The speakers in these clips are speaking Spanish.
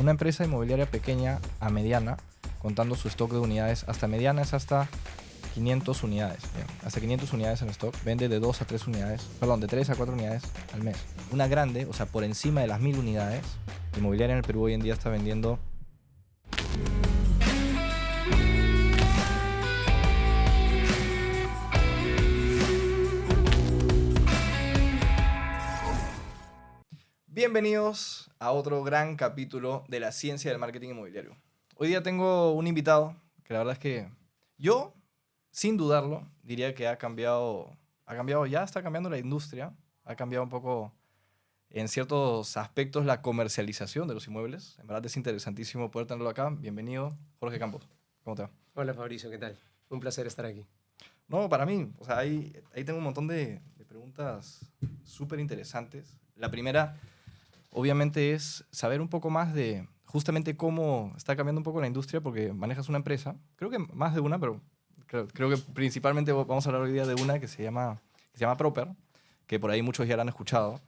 una empresa inmobiliaria pequeña a mediana, contando su stock de unidades, hasta mediana es hasta 500 unidades. Bien, hasta 500 unidades en stock. Vende de 2 a 3 unidades, perdón, de 3 a 4 unidades al mes. Una grande, o sea, por encima de las 1000 unidades, inmobiliaria en el Perú hoy en día está vendiendo Bienvenidos a otro gran capítulo de la ciencia del marketing inmobiliario. Hoy día tengo un invitado que la verdad es que yo, sin dudarlo, diría que ha cambiado ya está cambiando la industria, ha cambiado un poco en ciertos aspectos la comercialización de los inmuebles. En verdad es interesantísimo poder tenerlo acá. Bienvenido, Jorge Campos. ¿Cómo te va? Hola Fabricio, ¿qué tal? Un placer estar aquí. No, para mí, o sea, ahí tengo un montón de preguntas súper interesantes. La primera, obviamente, es saber un poco más de justamente cómo está cambiando un poco la industria, porque manejas una empresa, creo que más de una, pero creo que principalmente vamos a hablar hoy día de una que se llama Proper, que por ahí muchos ya la han escuchado.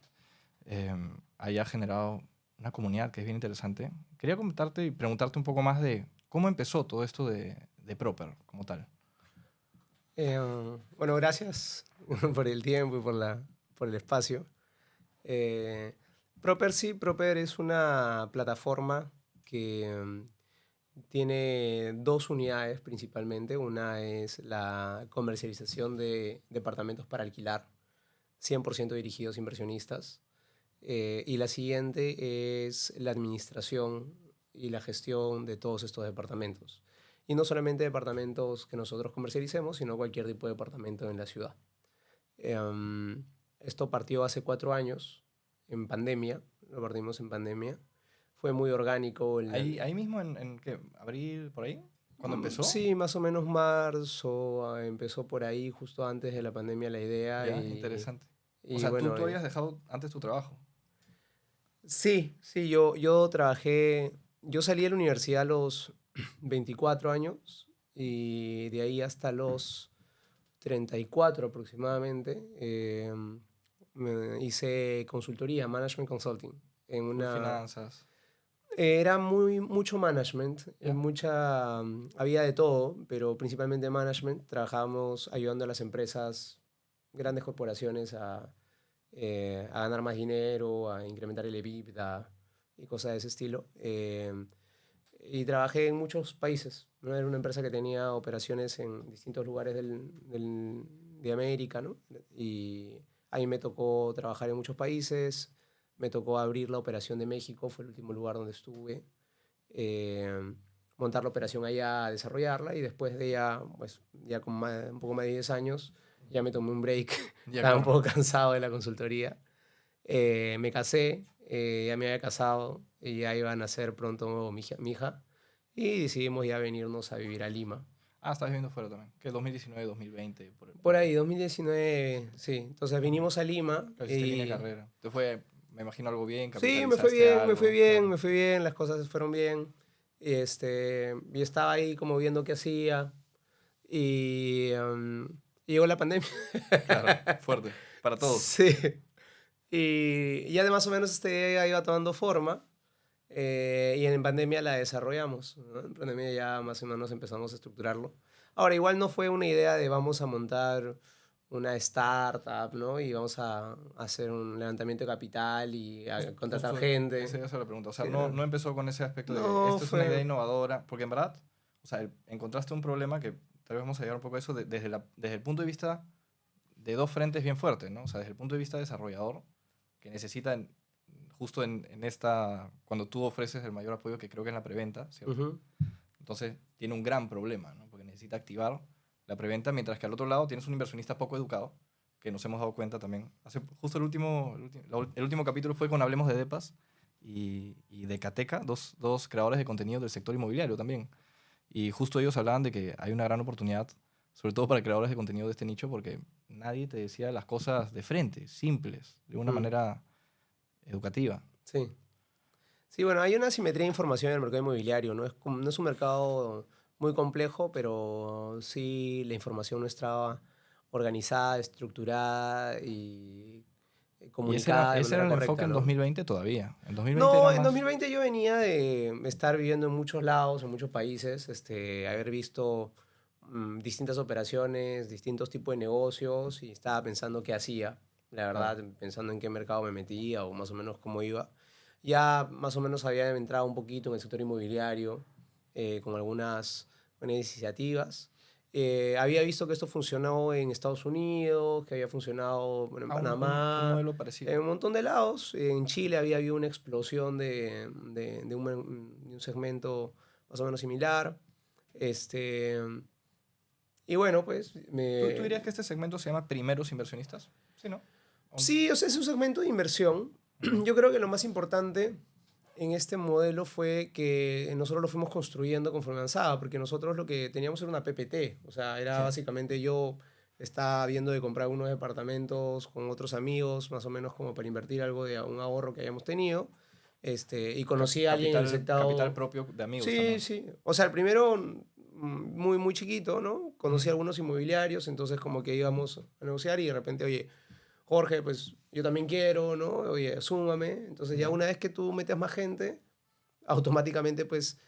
Ahí ha generado una comunidad que es bien interesante. Quería comentarte y preguntarte un poco más de cómo empezó todo esto de Proper como tal. Bueno, gracias por el tiempo y por el espacio. Proper es una plataforma que tiene dos unidades principalmente. Una es la comercialización de departamentos para alquilar, 100% dirigidos a inversionistas. Y la siguiente es la administración y la gestión de todos estos departamentos. Y no solamente departamentos que nosotros comercialicemos, sino cualquier tipo de departamento en la ciudad. Esto partió hace 4 años, en pandemia, lo partimos en pandemia. Fue muy orgánico. Ahí mismo en ¿qué? ¿Abril, por ahí? ¿Cuándo empezó? Sí, más o menos marzo, empezó por ahí, justo antes de la pandemia la idea. Ya, interesante. O Y sea, tú, bueno, tú habías dejado antes tu trabajo. sí, yo trabajé, yo salí de la universidad a los 24 años y de ahí hasta los 34 aproximadamente me hice consultoría, management consulting, en Full una... finanzas. Era mucho management, Ya. había de todo, pero principalmente management. Trabajábamos ayudando a las empresas, grandes corporaciones a ganar más dinero, a incrementar el EBITDA y cosas de ese estilo. Y trabajé en muchos países, ¿no? Era una empresa que tenía operaciones en distintos lugares de América, ¿no? Y ahí me tocó trabajar en muchos países, me tocó abrir la operación de México, fue el último lugar donde estuve, eh, montar la operación allá, desarrollarla, y después de ya, pues, ya con un poco más de 10 años, ya me tomé un break. Ya, Estaba un claro. poco cansado de la consultoría. Me casé, ya me había casado y ya iba a nacer pronto mi hija, y decidimos ya venirnos a vivir a Lima. Ah, estás viviendo fuera también. Que 2019, 2020, por Por ahí. ahí, 2019, sí. Entonces Ah, vinimos a Lima hiciste línea de y carrera. Te fue, me imagino, algo bien, sí, me fue capitalizaste bien, algo. Claro. me fue bien, las cosas fueron bien. Y estaba ahí como viendo qué hacía y llegó la pandemia. Claro, fuerte. Para todos. Sí. Y ya de más o menos esta idea iba tomando forma. Y en pandemia la desarrollamos, ¿no? En pandemia ya más o menos empezamos a estructurarlo. Ahora, igual no fue una idea de vamos a montar una startup, ¿no? Y vamos a hacer un levantamiento de capital y a contratar Justo gente. esa es la pregunta. O sea, Sí, no empezó con ese aspecto de no esto es una idea fue... innovadora. Porque en verdad, o sea, encontraste un problema que tal vez vamos a llegar un poco a eso desde el punto de vista de dos frentes bien fuertes, ¿no? O sea, desde el punto de vista desarrollador, que necesita justo en esta, cuando tú ofreces el mayor apoyo, que creo que es la preventa, ¿cierto? Ujú. Entonces tiene un gran problema, ¿no? Porque necesita activar la preventa, mientras que al otro lado tienes un inversionista poco educado, que nos hemos dado cuenta también. Justo el último capítulo fue con Hablemos de Depas y de Cateca, dos creadores de contenido del sector inmobiliario también. Y justo ellos hablaban de que hay una gran oportunidad, sobre todo para creadores de contenido de este nicho, porque nadie te decía las cosas de frente, simples, de una Mm, manera educativa. sí. Sí, bueno, hay una asimetría de información en el mercado inmobiliario, ¿no? No es un mercado muy complejo, pero sí la información no estaba organizada, estructurada y comunicada de ese manera era el correcta, enfoque en ¿no? 2020 todavía. En 2020 No, era en más... 2020 yo venía de estar viviendo en muchos lados, en muchos países, haber visto distintas operaciones, distintos tipos de negocios y estaba pensando qué hacía, la Claro. verdad, pensando en qué mercado me metía o más o menos cómo iba. Ya más o menos había entrado un poquito en el sector inmobiliario con algunas buenas iniciativas. Había visto que esto funcionó en Estados Unidos, que había funcionado bueno, en Un Panamá, modelo parecido. en un montón de lados. En Chile había habido una explosión de un segmento más o menos similar. Este, y bueno, pues ¿Tú dirías que este segmento se llama primeros inversionistas? Sí, ¿no? sí, o sea, es un segmento de inversión. Ujú. Yo creo que lo más importante en este modelo fue que nosotros lo fuimos construyendo conforme avanzaba, porque nosotros lo que teníamos era una PPT, o sea, era Sí. básicamente yo estaba viendo de comprar unos departamentos con otros amigos, más o menos como para invertir algo de un ahorro que hayamos tenido, y conocí a alguien en el Capital sector. propio de amigos Sí, también. sí. O sea, el primero muy, muy chiquito, ¿no? Conocí Ujú. a algunos inmobiliarios, entonces como que íbamos a negociar y de repente, oye, Jorge, pues yo también quiero, ¿no? Oye, súmame. Entonces ya Ya. una vez que tú metes más gente, automáticamente pues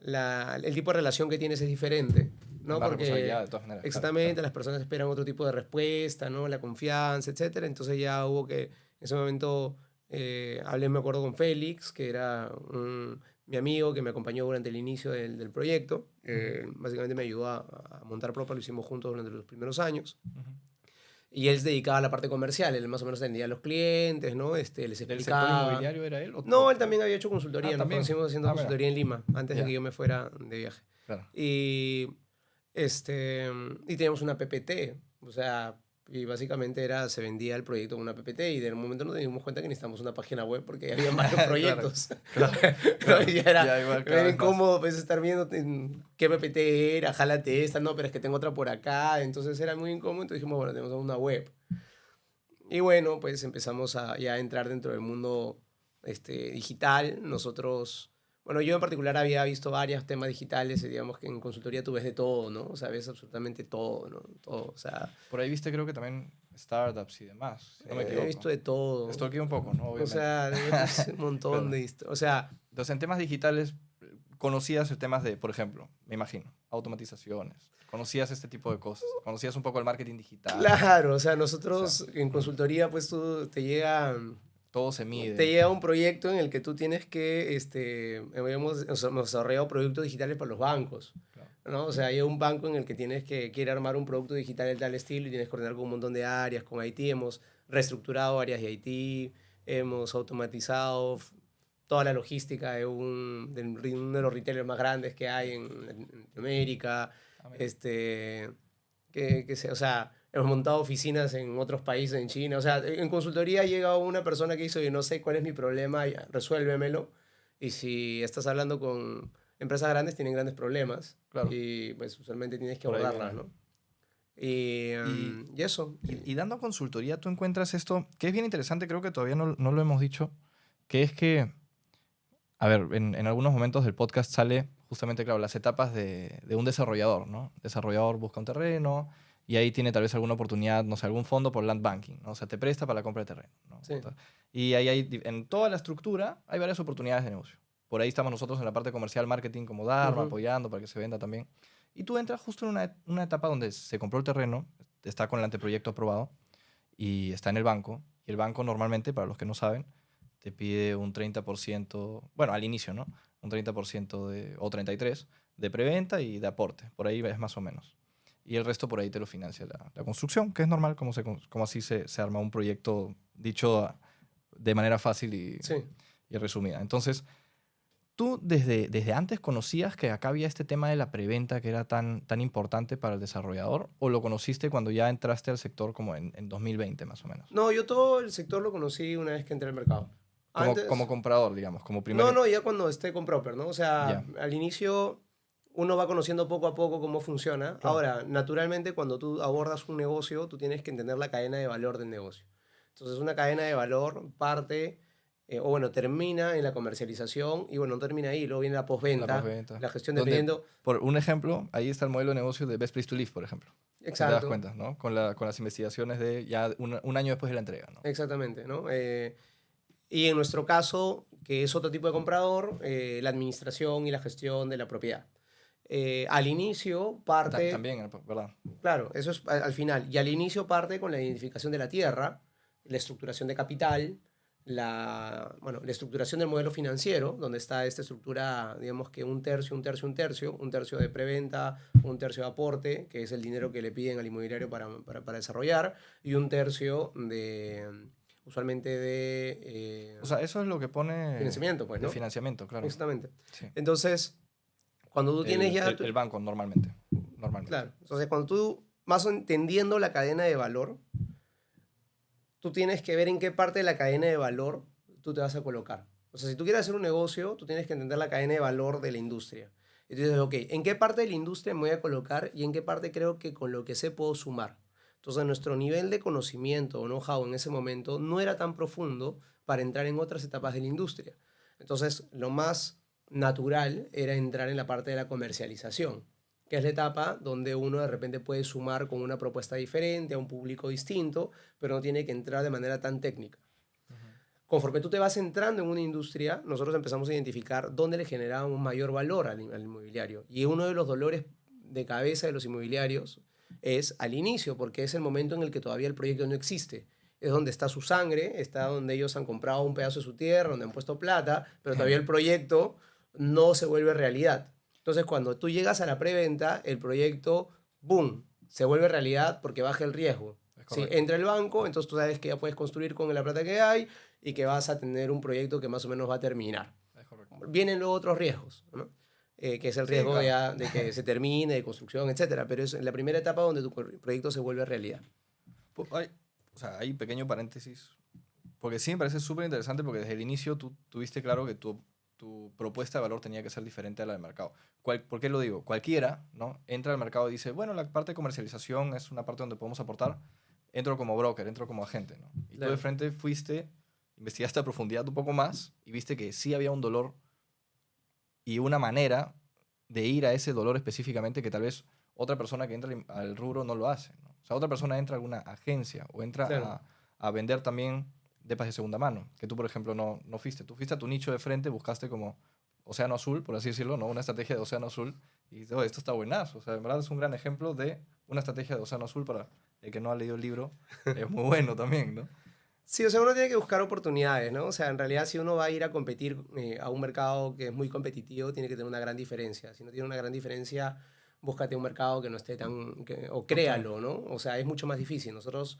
el tipo de relación que tienes es diferente, Es ¿no? más responsabilidad Porque de todas maneras, claro. exactamente las personas esperan otro tipo de respuesta, ¿no? La confianza, etcétera. Entonces ya hubo que, en ese momento, hablé, me acuerdo, con Félix, que era mi amigo que me acompañó durante el inicio del proyecto. Ujú, Básicamente me ayudó a montar Propa, lo hicimos juntos durante los primeros años. ujú. Y él se dedicaba a la parte comercial, él más o menos atendía a los clientes, ¿no? Les ¿Del sector explicaba. inmobiliario era él? No, él también había hecho consultoría, Ah, nos también. conocimos haciendo Ah, mira. consultoría en Lima, antes de que Ya, yo me fuera de viaje. claro. Y, y teníamos una PPT, o sea, y básicamente se vendía el proyecto con una PPT y de un momento nos dimos cuenta que necesitamos una página web porque había varios Claro, proyectos. claro, ¿No? claro. Y Ya igual cada era vez más. incómodo pues, estar viendo qué PPT era, jálate esta, no, pero es que tengo otra por acá, entonces era muy incómodo, entonces dijimos, bueno, tenemos una web. Y bueno, pues empezamos a ya entrar dentro del mundo digital. Nosotros, bueno, yo en particular había visto varios temas digitales, y digamos que en consultoría tú ves de todo, ¿no? O sea, ves absolutamente todo, ¿no? Todo, o sea, Por ahí viste creo que también startups y demás, si no me he visto equivoco. de todo. Stalkeé un poco, ¿no? O Obviamente. sea, es un montón Claro. de o sea, Entonces, en temas digitales, conocías el temas de, por ejemplo, me imagino, automatizaciones. Conocías este tipo de cosas. Conocías un poco el marketing digital. claro, o sea, O sea, nosotros en ujú, consultoría, pues tú todo se te mide. llega un proyecto en el que tú tienes que, hemos desarrollado productos digitales para los bancos, Claro. ¿no? O sea, hay un banco en el que quiere armar un producto digital de tal estilo y tienes que coordinar con un montón de áreas, con IT, hemos reestructurado áreas de IT, hemos automatizado toda la logística de uno de los retailers más grandes que hay en América, Ah, mira. o sea, hemos montado oficinas en otros países, en China. O sea, en consultoría llega una persona que dice, oye, no sé cuál es mi problema, ya, resuélvemelo. Y si estás hablando con empresas grandes, tienen grandes problemas. Claro, Y pues usualmente tienes que por ahí abordarlas, viene. ¿no? Y, Y, y eso. y dando consultoría, tú encuentras esto, que es bien interesante, creo que todavía no lo hemos dicho, que es que, a ver, en algunos momentos del podcast sale justamente, claro, las etapas de un desarrollador, ¿no? Desarrollador busca un terreno y ahí tiene tal vez alguna oportunidad, no sé, algún fondo por land banking, ¿no? O sea, te presta para la compra de terreno, ¿no? Sí, Y ahí en toda la estructura hay varias oportunidades de negocio. Por ahí estamos nosotros en la parte comercial, marketing, como Dharma, ujú, apoyando para que se venda también. Y tú entras justo en una etapa donde se compró el terreno, está con el anteproyecto aprobado y está en el banco. Y el banco normalmente, para los que no saben, te pide un 30%, bueno, al inicio, ¿no? Un 30% o 33% de preventa y de aporte. Por ahí es más o menos. Y el resto por ahí te lo financia la construcción, que es normal, como así se arma un proyecto dicho de manera fácil sí. y resumida. Entonces, ¿tú desde antes conocías que acá había este tema de la preventa que era tan importante para el desarrollador? ¿O lo conociste cuando ya entraste al sector como en 2020 más o menos? No, yo todo el sector lo conocí una vez que entré al mercado. Como Antes, comprador, digamos, como no, primer... no, ya cuando esté con Proper, ¿no? O sea, Ya, al inicio uno va conociendo poco a poco cómo funciona. claro. Ahora, naturalmente, cuando tú abordas un negocio, tú tienes que entender la cadena de valor del negocio. Entonces, una cadena de valor parte o bueno, termina en la comercialización y bueno, no termina ahí, luego viene la postventa, postventa. la gestión Donde, dependiendo. por un ejemplo, ahí está el modelo de negocio de Best Place to Live, por ejemplo. Si te das Exacto, cuenta, ¿no? Con las investigaciones de ya un año después de la entrega, ¿no? exactamente, ¿no? Y en nuestro caso, que es otro tipo de comprador, la administración y la gestión de la propiedad. Al inicio parte, También, ¿verdad? claro, eso es al final, y al inicio parte con la identificación de la tierra, la estructuración de capital, bueno, la estructuración del modelo financiero, donde está esta estructura, digamos que un tercio, un tercio, un tercio, un tercio de preventa, un tercio de aporte, que es el dinero que le piden al inmobiliario para desarrollar, y un tercio de, usualmente de O sea, eso es lo que pone financiamiento, pues, de ¿no? financiamiento, claro. Exactamente. Sí. Entonces, cuando tú tienes ya... El banco, normalmente. Claro. Entonces, cuando tú vas entendiendo la cadena de valor, tú tienes que ver en qué parte de la cadena de valor tú te vas a colocar. O sea, si tú quieres hacer un negocio, tú tienes que entender la cadena de valor de la industria. Y tú dices, ok, ¿en qué parte de la industria me voy a colocar y en qué parte creo que con lo que sé puedo sumar? Entonces, nuestro nivel de conocimiento o know-how en ese momento no era tan profundo para entrar en otras etapas de la industria. Entonces, lo más natural era entrar en la parte de la comercialización, que es la etapa donde uno de repente puede sumar con una propuesta diferente a un público distinto, pero no tiene que entrar de manera tan técnica. Conforme tú te vas entrando en una industria, nosotros empezamos a identificar dónde le generaba un mayor valor al inmobiliario. Y uno de los dolores de cabeza de los inmobiliarios es al inicio, porque es el momento en el que todavía el proyecto no existe. Es donde está su sangre, está donde ellos han comprado un pedazo de su tierra, donde han puesto plata, pero todavía el proyecto no se vuelve realidad. Entonces, cuando tú llegas a la preventa, el proyecto, boom, se vuelve realidad porque baja el riesgo. Si entra el banco, entonces tú sabes que ya puedes construir con la plata que hay y que vas a tener un proyecto que más o menos va a terminar. Vienen luego otros riesgos, ¿no? Que es el riesgo claro, ya de que se termine, de construcción, etcétera. Pero es la primera etapa donde tu proyecto se vuelve realidad. Hay pequeño paréntesis, porque sí me parece súper interesante porque desde el inicio tú tuviste claro que tu propuesta de valor tenía que ser diferente a la del mercado. ¿Por qué lo digo? Cualquiera, ¿no? Entra al mercado y dice, bueno, la parte de comercialización es una parte donde podemos aportar. Entro como broker, entro como agente, ¿no? Y claro, tú de frente fuiste, investigaste a profundidad un poco más y viste que sí había un dolor y una manera de ir a ese dolor específicamente que tal vez otra persona que entra al rubro no lo hace, ¿no? O sea, otra persona entra a alguna agencia o entra claro, a vender también depas de segunda mano, que tú, por ejemplo, no fuiste. Tú fuiste a tu nicho de frente, buscaste como océano azul, por así decirlo, ¿no? Una estrategia de océano azul y dices, oh, esto está buenazo. O sea, en verdad es un gran ejemplo de una estrategia de océano azul para el que no ha leído el libro. Es muy bueno también, ¿no? Sí, o sea, uno tiene que buscar oportunidades, ¿no? O sea, en realidad si uno va a ir a competir a un mercado que es muy competitivo, tiene que tener una gran diferencia. Si no tiene una gran diferencia, búscate un mercado que no esté tan... o créalo, ¿no? O sea, es mucho más difícil. Nosotros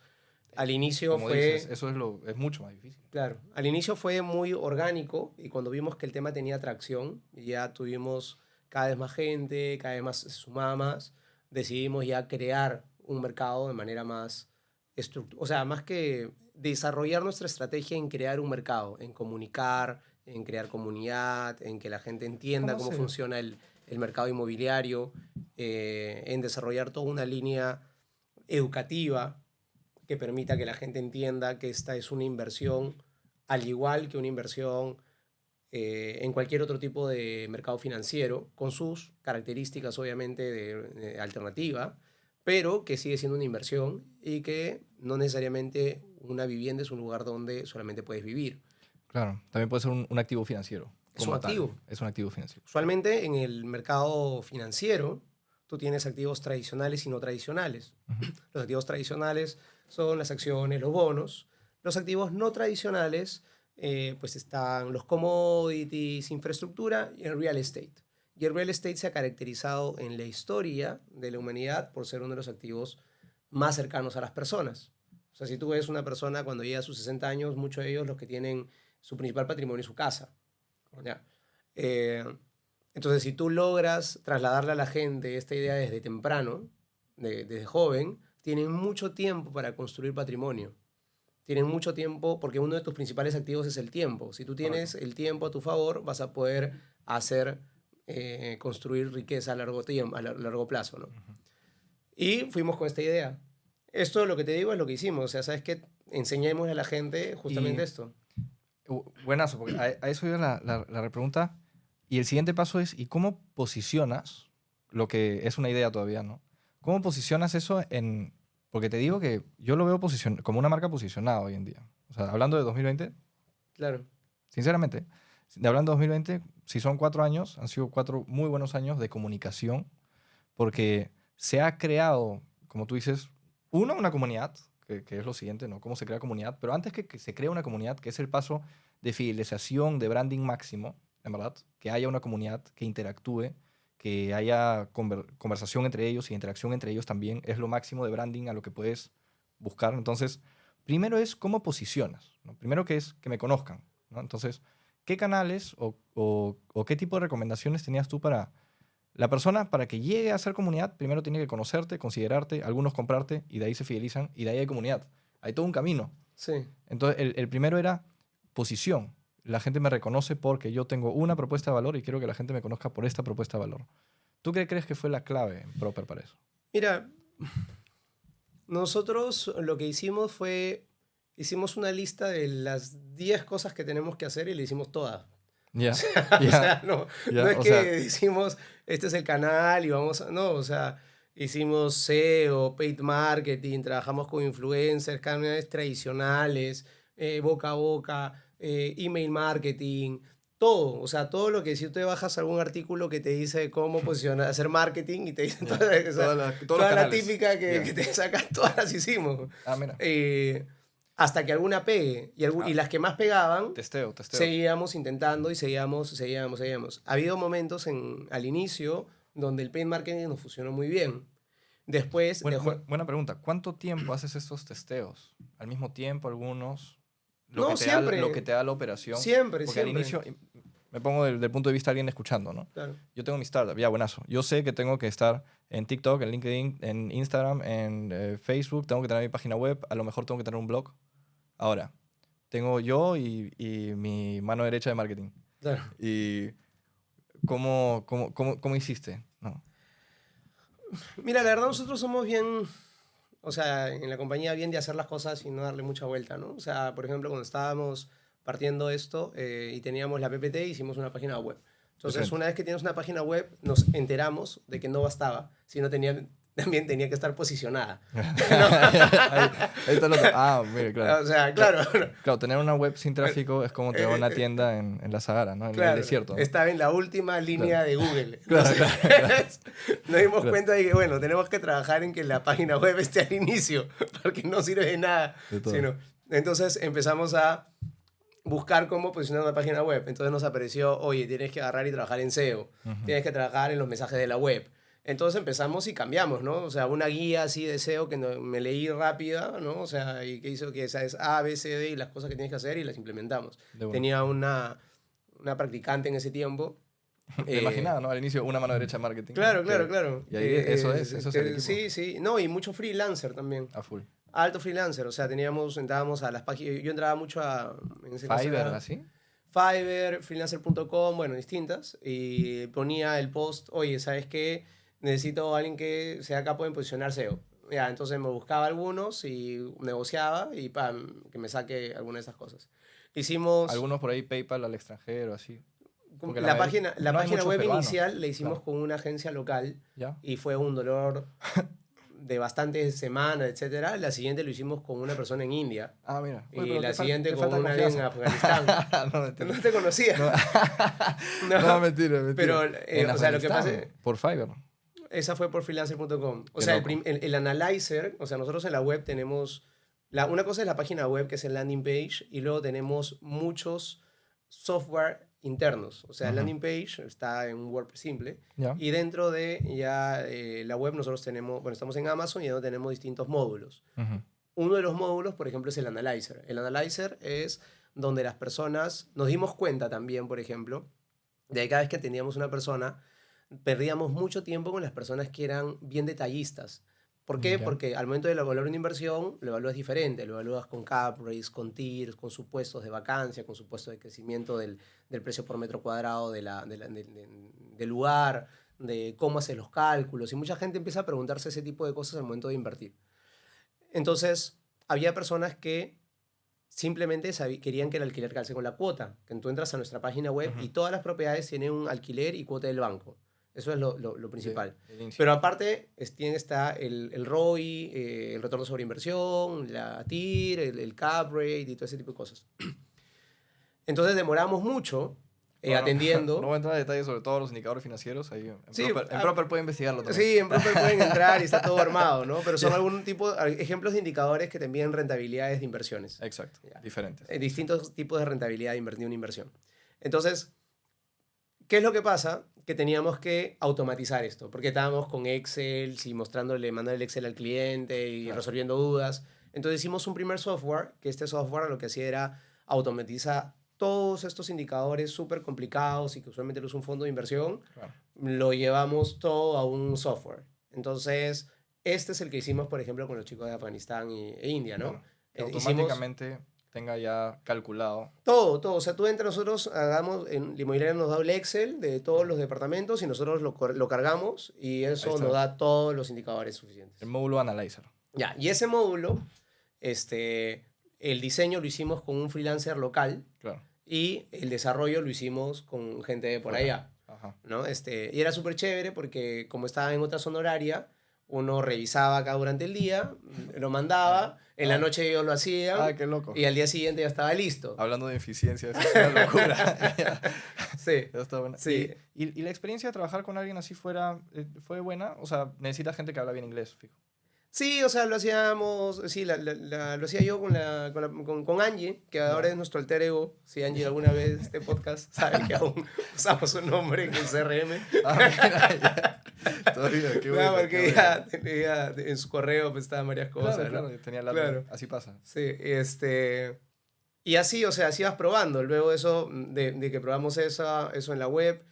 al inicio como fue... dices, eso es mucho más difícil. Claro, al inicio fue muy orgánico y cuando vimos que el tema tenía atracción, y ya tuvimos cada vez más gente, cada vez más se sumaba más, decidimos ya crear un mercado de manera más estructurada, o sea, más que desarrollar nuestra estrategia en crear un mercado, en comunicar, en crear comunidad, en que la gente entienda cómo funciona el mercado inmobiliario, en desarrollar toda una línea educativa que permita que la gente entienda que esta es una inversión, al igual que una inversión en cualquier otro tipo de mercado financiero, con sus características obviamente de alternativa, pero que sigue siendo una inversión y que no necesariamente una vivienda es un lugar donde solamente puedes vivir. Claro, también puede ser un activo financiero. Es un activo. Es un activo financiero. Usualmente en el mercado financiero tú tienes activos tradicionales y no tradicionales. Los activos tradicionales son las acciones, los bonos. Los activos no tradicionales, pues están los commodities, infraestructura y el real estate. Y el real estate se ha caracterizado en la historia de la humanidad por ser uno de los activos más cercanos a las personas. O sea, si tú ves una persona cuando llega a sus 60 años, muchos de ellos los que tienen su principal patrimonio es su casa. ¿Ya? Entonces, si tú logras trasladarle a la gente esta idea desde temprano, desde joven, tienen mucho tiempo para construir patrimonio. Tienen mucho tiempo porque uno de tus principales activos es el tiempo. Si tú tienes el tiempo a tu favor, vas a poder construir riqueza a largo plazo, ¿no? Y fuimos con esta idea. Esto, lo que te digo, es lo que hicimos. O sea, ¿sabes qué? Enseñemos a la gente justamente esto. Buenazo, porque a eso iba la repregunta. Y el siguiente paso es, ¿y cómo posicionas lo que es una idea todavía, ¿no? ¿Cómo posicionas eso en...? Porque te digo que yo lo veo como una marca posicionada hoy en día. O sea, hablando de 2020, Claro. sinceramente, hablando de 2020, si son 4 años, han sido 4 muy buenos años de comunicación, porque se ha creado, como tú dices, una comunidad, que es lo siguiente, ¿no? Cómo se crea comunidad, pero antes que se crea una comunidad, que es el paso de fidelización, de branding máximo, en verdad, que haya una comunidad que interactúe, que haya conversación entre ellos y interacción entre ellos también, es lo máximo de branding a lo que puedes buscar. Entonces, primero es cómo posicionas, ¿no? Primero que es que me conozcan, ¿no? Entonces, ¿qué canales o qué tipo de recomendaciones tenías tú para la persona, para que llegue a ser comunidad? Primero tiene que conocerte, considerarte, algunos comprarte y de ahí se fidelizan y de ahí hay comunidad. Hay todo un camino. Sí. Entonces, el primero era posición. La gente me reconoce porque yo tengo una propuesta de valor y quiero que la gente me conozca por esta propuesta de valor. ¿Tú qué crees que fue la clave en Proper para eso? Mira, nosotros lo que hicimos fue, hicimos una lista de las 10 cosas que tenemos que hacer y le hicimos todas. Ya, O ya, sea, no ya. es O que sea, decimos, este es el canal y vamos a... No, o sea, hicimos SEO, paid marketing, trabajamos con influencers, canales tradicionales, boca a boca, email marketing, todo. O sea, todo lo que si tú te bajas algún artículo que te dice cómo posicionar, hacer marketing y te dice ya. toda, o sea, Todos los toda la canales. típica Ya. que te sacas, todas las hicimos. Ah, mira. Eh, hasta que alguna pegue. Y Ah, las que más pegaban testeo. seguíamos intentando y seguíamos. Ha habido momentos al inicio donde el paid marketing nos funcionó muy bien. Después dejó... Buena pregunta. ¿Cuánto tiempo haces estos testeos? ¿Al mismo tiempo algunos? No, Lo que siempre, te da la operación. siempre, Porque al siempre. inicio, me pongo del punto de vista de alguien escuchando, ¿no? Claro. Yo tengo mi startup, ya, buenazo. Yo sé que tengo que estar en TikTok, en LinkedIn, en Instagram, en Facebook, tengo que tener mi página web, a lo mejor tengo que tener un blog. Ahora, tengo yo y mi mano derecha de marketing. Claro. ¿Y cómo hiciste? No. Mira, la verdad nosotros somos bien, o sea, en la compañía bien de hacer las cosas y no darle mucha vuelta, ¿no? O sea, por ejemplo, cuando estábamos partiendo esto y teníamos la PPT, hicimos una página web. Entonces, Excelente. una vez que tienes una página web, nos enteramos de que no bastaba, sino también tenía que estar posicionada. ahí, ahí está el otro. Ah, mire, claro. O sea, claro, Claro, tener una web sin tráfico es como tener una tienda en la Sahara, ¿no? En el claro, desierto, ¿no? estaba en la última línea Claro. de Google. Claro, Entonces, claro, claro. nos dimos Claro. cuenta de que, bueno, tenemos que trabajar en que la página web esté al inicio, porque no sirve de nada. De todo. Entonces empezamos a buscar cómo posicionar una página web. Entonces nos apareció, oye, tienes que agarrar y trabajar en SEO, Ujú. tienes que trabajar en los mensajes de la web. Entonces empezamos y cambiamos, ¿no? O sea, una guía así de SEO que me leí rápida, ¿no? O sea, y que hizo que esa es A, B, C, D y las cosas que tienes que hacer y las implementamos. De una. Tenía una practicante en ese tiempo. Me imaginaba, ¿no? Al inicio, una mano derecha de marketing. Claro, Que- claro. Y ahí eso es el equipo. Sí, sí. No, y mucho freelancer también. A full. Alto freelancer. O sea, entrábamos a las páginas. Yo entraba mucho en ese caso Fiverr, era ¿así? Fiverr, freelancer.com, bueno, distintas. Y ponía el post, oye, ¿sabes qué? Necesito a alguien que sea capaz de posicionar SEO. Ya, entonces me buscaba algunos y negociaba y pam, que me saque alguna de esas cosas. Hicimos Algunos por ahí PayPal al extranjero, así. Porque la no hay página muchos web peruanos. inicial la hicimos Claro. con una agencia local ¿Ya? y fue un dolor de bastantes semanas, etcétera. La siguiente lo hicimos con una persona en India Ah, mira. Oye, y pero la te siguiente te con falta una en confianza. Afganistán. No, mentira. No te conocía. No, No, no, mentira, mentira. pero, En o sea, lo que pasa Afganistán, por Fiverr. esa fue por freelancer.com. O Qué sea, loco. el analyzer, o sea, nosotros en la web tenemos, una cosa es la página web, que es el landing page, y luego tenemos muchos software internos. O sea, el Ujú. landing page está en un WordPress simple, ¿Ya? y dentro de ya la web nosotros tenemos, bueno, estamos en Amazon y ya tenemos distintos módulos. Ujú. Uno de los módulos, por ejemplo, es el analyzer. El analyzer es donde las personas, nos dimos cuenta también, por ejemplo, de que cada vez que teníamos una persona, perdíamos mucho tiempo con las personas que eran bien detallistas. ¿Por qué? Ya. Porque al momento de evaluar una inversión, lo evalúas diferente. Lo evalúas con cap rates, con TIRs, con supuestos de vacancia, con supuestos de crecimiento del precio por metro cuadrado del lugar, de cómo haces los cálculos. Y mucha gente empieza a preguntarse ese tipo de cosas al momento de invertir. Entonces, había personas que simplemente querían que el alquiler calce con la cuota. Que tú entras a nuestra página web y todas las propiedades tienen un alquiler y cuota del banco. Eso es lo principal. Pero aparte, está el ROI, el retorno sobre inversión, la TIR, el cap rate y todo ese tipo de cosas. Entonces demoramos mucho atendiendo. No voy a entrar en detalles sobre todos los indicadores financieros. Ahí en Proper puede investigarlo también. Sí, en Proper pueden entrar y está todo armado, ¿no? Pero son ejemplos de indicadores que te envían rentabilidades de inversiones. Exacto, diferentes. Distintos tipos de rentabilidad de una inversión. Entonces, ¿qué es lo que pasa? Que teníamos que automatizar esto, porque estábamos con Excel y mandando el Excel al cliente y resolviendo dudas. Entonces hicimos un primer software, que este software lo que hacía era automatizar todos estos indicadores súper complicados y que usualmente lo usa un fondo de inversión, lo llevamos todo a un software. Entonces, este es el que hicimos, por ejemplo, con los chicos de Afganistán e India, ¿no? Automáticamente tenga ya calculado. Todo. O sea, tú entre nosotros en la inmobiliaria nos da el Excel de todos los departamentos y nosotros lo cargamos y eso nos da todos los indicadores suficientes. El módulo Analyzer. Ya, y ese módulo, el diseño lo hicimos con un freelancer local y el desarrollo lo hicimos con gente de por allá. Ajá. ¿No? Y era súper chévere porque como estaba en otra zona horaria, uno revisaba acá durante el día, lo mandaba, en la noche yo lo hacía. Qué loco. Y al día siguiente ya estaba listo. Hablando de eficiencia, eso es una locura. Sí. Está buena. Sí. ¿Y la experiencia de trabajar con alguien así fue buena? O sea, necesitas gente que habla bien inglés, fijo. Sí, o sea, lo hacíamos, sí, lo hacía yo con Angie, que ahora es nuestro alter ego. Si Angie alguna vez este podcast sabe que aún usamos su nombre en el CRM. Mira, ya. Todavía, qué bueno. Porque ya en su correo pues estaban varias cosas. Claro, ¿no? tenía así pasa. Sí, y así, o sea, así vas probando. Luego de que probamos eso en la web,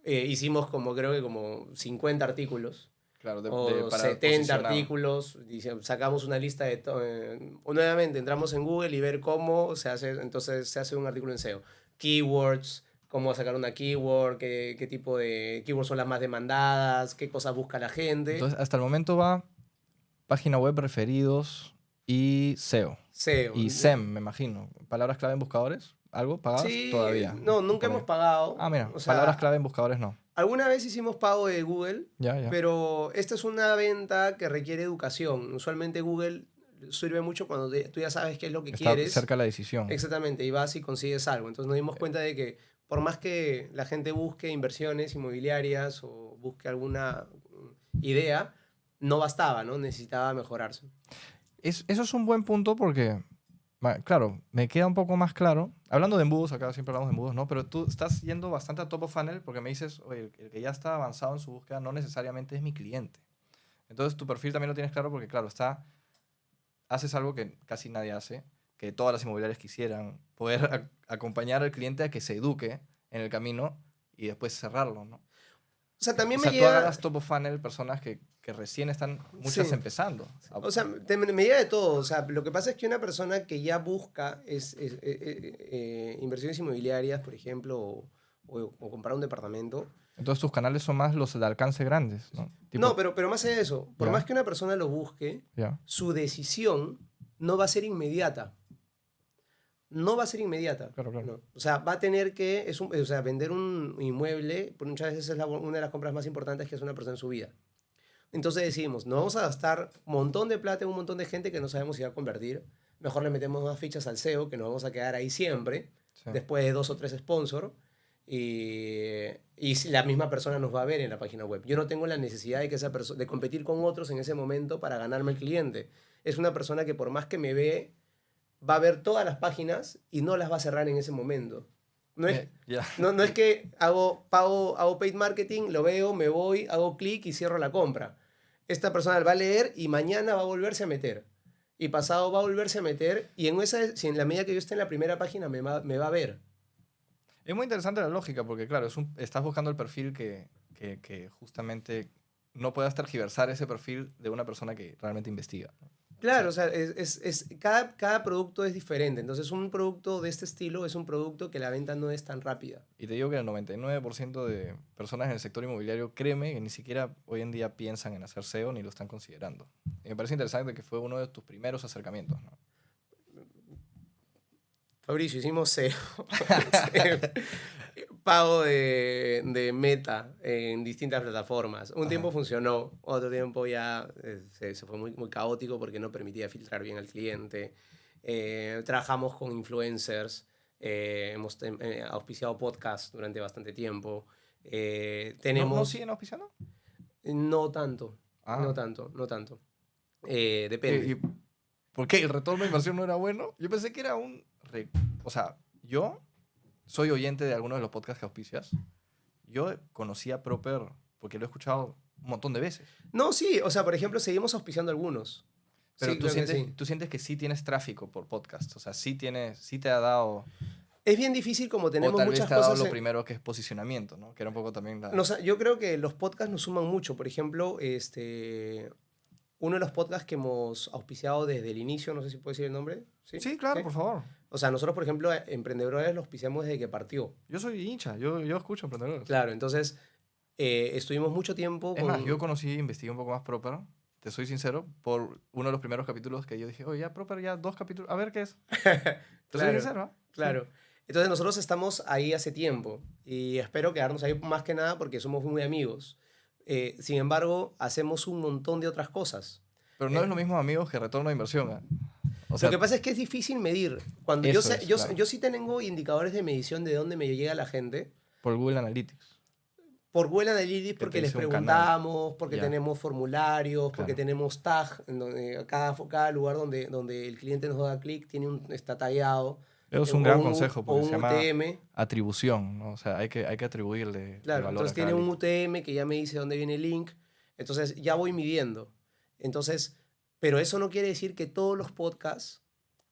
hicimos creo que como 50 artículos. Claro, para 70 artículos, sacamos una lista nuevamente entramos en Google y ver cómo se hace, entonces se hace un artículo en SEO. Keywords, cómo sacar una keyword, qué tipo de keywords son las más demandadas, qué cosas busca la gente. Entonces, hasta el momento va página web, referidos y SEO. Y SEM, me imagino. ¿Palabras clave en buscadores? ¿Algo? ¿Pagadas? Sí, Todavía. No, nunca hemos pagado. Mira, o sea, palabras clave en buscadores no. Alguna vez hicimos pago de Google, ya. Pero esta es una venta que requiere educación. Usualmente Google sirve mucho cuando tú ya sabes qué es lo que quieres. Está cerca de la decisión. Exactamente, y vas y consigues algo. Entonces nos dimos cuenta de que por más que la gente busque inversiones inmobiliarias o busque alguna idea, no bastaba, ¿no? Necesitaba mejorarse. Eso es un buen punto porque, claro, me queda un poco más claro. Hablando de embudos, acá siempre hablamos de embudos, ¿no? Pero tú estás yendo bastante a top of funnel porque me dices, oye, el que ya está avanzado en su búsqueda no necesariamente es mi cliente. Entonces tu perfil también lo tienes claro porque, claro, haces algo que casi nadie hace, que todas las inmobiliarias quisieran, poder acompañar al cliente a que se eduque en el camino y después cerrarlo, ¿no? O sea, también tú agarras top of funnel personas que recién están muchas empezando. O sea, me llega de todo. O sea, lo que pasa es que una persona que ya busca inversiones inmobiliarias, por ejemplo, o comprar un departamento. Entonces tus canales son más los de alcance grandes, ¿no? No, pero más allá de eso, por más que una persona lo busque, su decisión no va a ser inmediata. No va a ser inmediata. Claro. No. O sea, va a tener que... vender un inmueble, muchas veces es una de las compras más importantes que hace una persona en su vida. Entonces decidimos, no vamos a gastar un montón de plata en un montón de gente que no sabemos si va a convertir. Mejor le metemos más fichas al SEO, que nos vamos a quedar ahí siempre, después de 2 o 3 sponsors. Y la misma persona nos va a ver en la página web. Yo no tengo la necesidad de competir con otros en ese momento para ganarme el cliente. Es una persona que por más que me ve, va a ver todas las páginas y no las va a cerrar en ese momento. No es que hago paid marketing, lo veo, me voy, hago clic y cierro la compra. Esta persona va a leer y mañana va a volverse a meter. Y pasado va a volverse a meter y si en la medida que yo esté en la primera página me va a ver. Es muy interesante la lógica porque, claro, estás buscando el perfil que justamente no puedas tergiversar ese perfil de una persona que realmente investiga, ¿no? Claro, o sea, cada producto es diferente. Entonces, un producto de este estilo es un producto que la venta no es tan rápida. Y te digo que el 99% de personas en el sector inmobiliario, créeme, que ni siquiera hoy en día piensan en hacer SEO ni lo están considerando. Y me parece interesante que fue uno de tus primeros acercamientos, ¿no? Fabricio, hicimos SEO. Pago de Meta en distintas plataformas. Un tiempo funcionó, otro tiempo ya se fue muy caótico porque no permitía filtrar bien al cliente. Trabajamos con influencers, hemos auspiciado podcasts durante bastante tiempo. ¿No Tenemos... siguen auspiciando? No tanto, no Ah. tanto, no tanto. ¿Y Depende. por qué? ¿El retorno de inversión no era bueno? Yo pensé que era o sea, yo soy oyente de algunos de los podcasts que auspicias. Yo conocí a Proper porque lo he escuchado un montón de veces. No, sí, o sea, por ejemplo, seguimos auspiciando algunos. Pero Sí, creo que sí. tú sientes que sí tienes tráfico por podcast. O sea, sí te ha dado... Es bien difícil como O tenemos tal vez muchas te ha dado cosas lo primero que es posicionamiento, ¿no? Que era un poco también la... yo creo que los podcasts nos suman mucho. Por ejemplo, uno de los podcasts que hemos auspiciado desde el inicio, no sé si puedo decir el nombre. Sí, Sí, claro, ¿sí? por favor. O sea, nosotros, por ejemplo, Emprendedores lo auspiciamos desde que partió. Yo soy hincha, yo escucho emprendedores. Claro, entonces estuvimos mucho tiempo Es más, yo con... conocí, investigué un poco más Proper, te soy sincero, por uno de los primeros capítulos que yo dije, oye, ya Proper, ya 2 capítulos, a ver qué es. Te soy Claro, sincero, ¿ah? claro. Entonces nosotros estamos ahí hace tiempo y espero quedarnos ahí más que nada porque somos muy amigos. Sin embargo, hacemos un montón de otras cosas. Pero no Eh, es lo mismo amigos que retorno de inversión, ¿ah? O lo sea, que pasa es que es difícil medir. Cuando eso es, claro. yo sí tengo indicadores de medición de dónde me llega la gente. Por Google Analytics, Por Google Analytics, que te porque les dice un canal. preguntamos, porque Ya, tenemos formularios, porque claro. tenemos tag, en donde cada lugar donde el cliente nos da clic está tallado, Eso es un gran o consejo porque se un llama UTM. atribución, ¿no? O sea, hay que atribuirle el Claro, valor entonces a cada tiene un link. UTM que ya me dice dónde viene el link. Entonces ya voy midiendo. Entonces, pero eso no quiere decir que todos los podcasts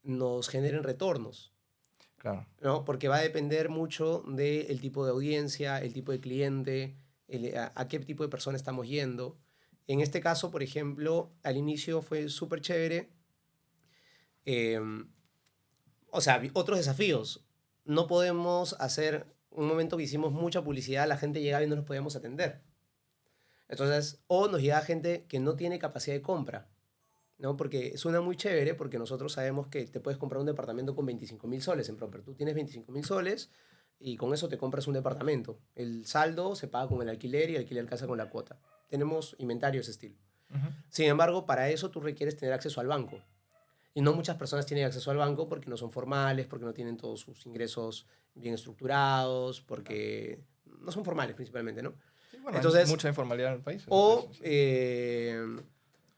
nos generen retornos, Claro. ¿no? Porque va a depender mucho del tipo de audiencia, el tipo de cliente, a qué tipo de persona estamos yendo. En este caso, por ejemplo, al inicio fue súper chévere. O sea, otros desafíos. No podemos hacer, un momento que hicimos mucha publicidad, la gente llegaba y no nos podíamos atender. Entonces, o nos llega gente que no tiene capacidad de compra, ¿no? Porque suena muy chévere, porque nosotros sabemos que te puedes comprar un departamento con 25.000 soles en Proper. Tú tienes 25.000 soles y con eso te compras un departamento. El saldo se paga con el alquiler y el alquiler casa con la cuota. Tenemos inventario de ese estilo. Ujú. Sin embargo, para eso tú requieres tener acceso al banco. Y no muchas personas tienen acceso al banco porque no son formales, porque no tienen todos sus ingresos bien estructurados, porque no son formales principalmente, ¿no? Sí, bueno, hay Entonces, mucha informalidad en el país. o, Sí.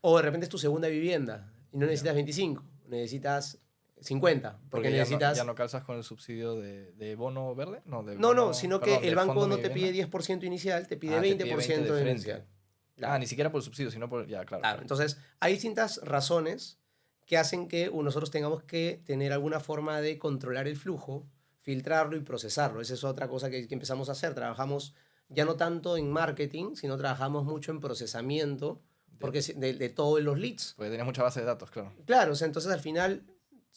o de repente es tu segunda vivienda y no necesitas 25, necesitas 50, porque Porque necesitas... ya no calzas con el subsidio de bono verde, no, de No, bono, sino que perdón, el de banco fondo no de te pide vivienda. 10% inicial, te pide Te pide 20 20% de de frente. inicial. Ah, Claro. ni siquiera por el subsidio, sino por... Ya, claro. Claro, entonces hay distintas razones que hacen que nosotros tengamos que tener alguna forma de controlar el flujo, filtrarlo y procesarlo. Esa es otra cosa que empezamos a hacer. Trabajamos ya no tanto en marketing, sino trabajamos mucho en procesamiento De- de todos los leads. Porque tenías mucha base de datos, claro. Claro, o sea, entonces al final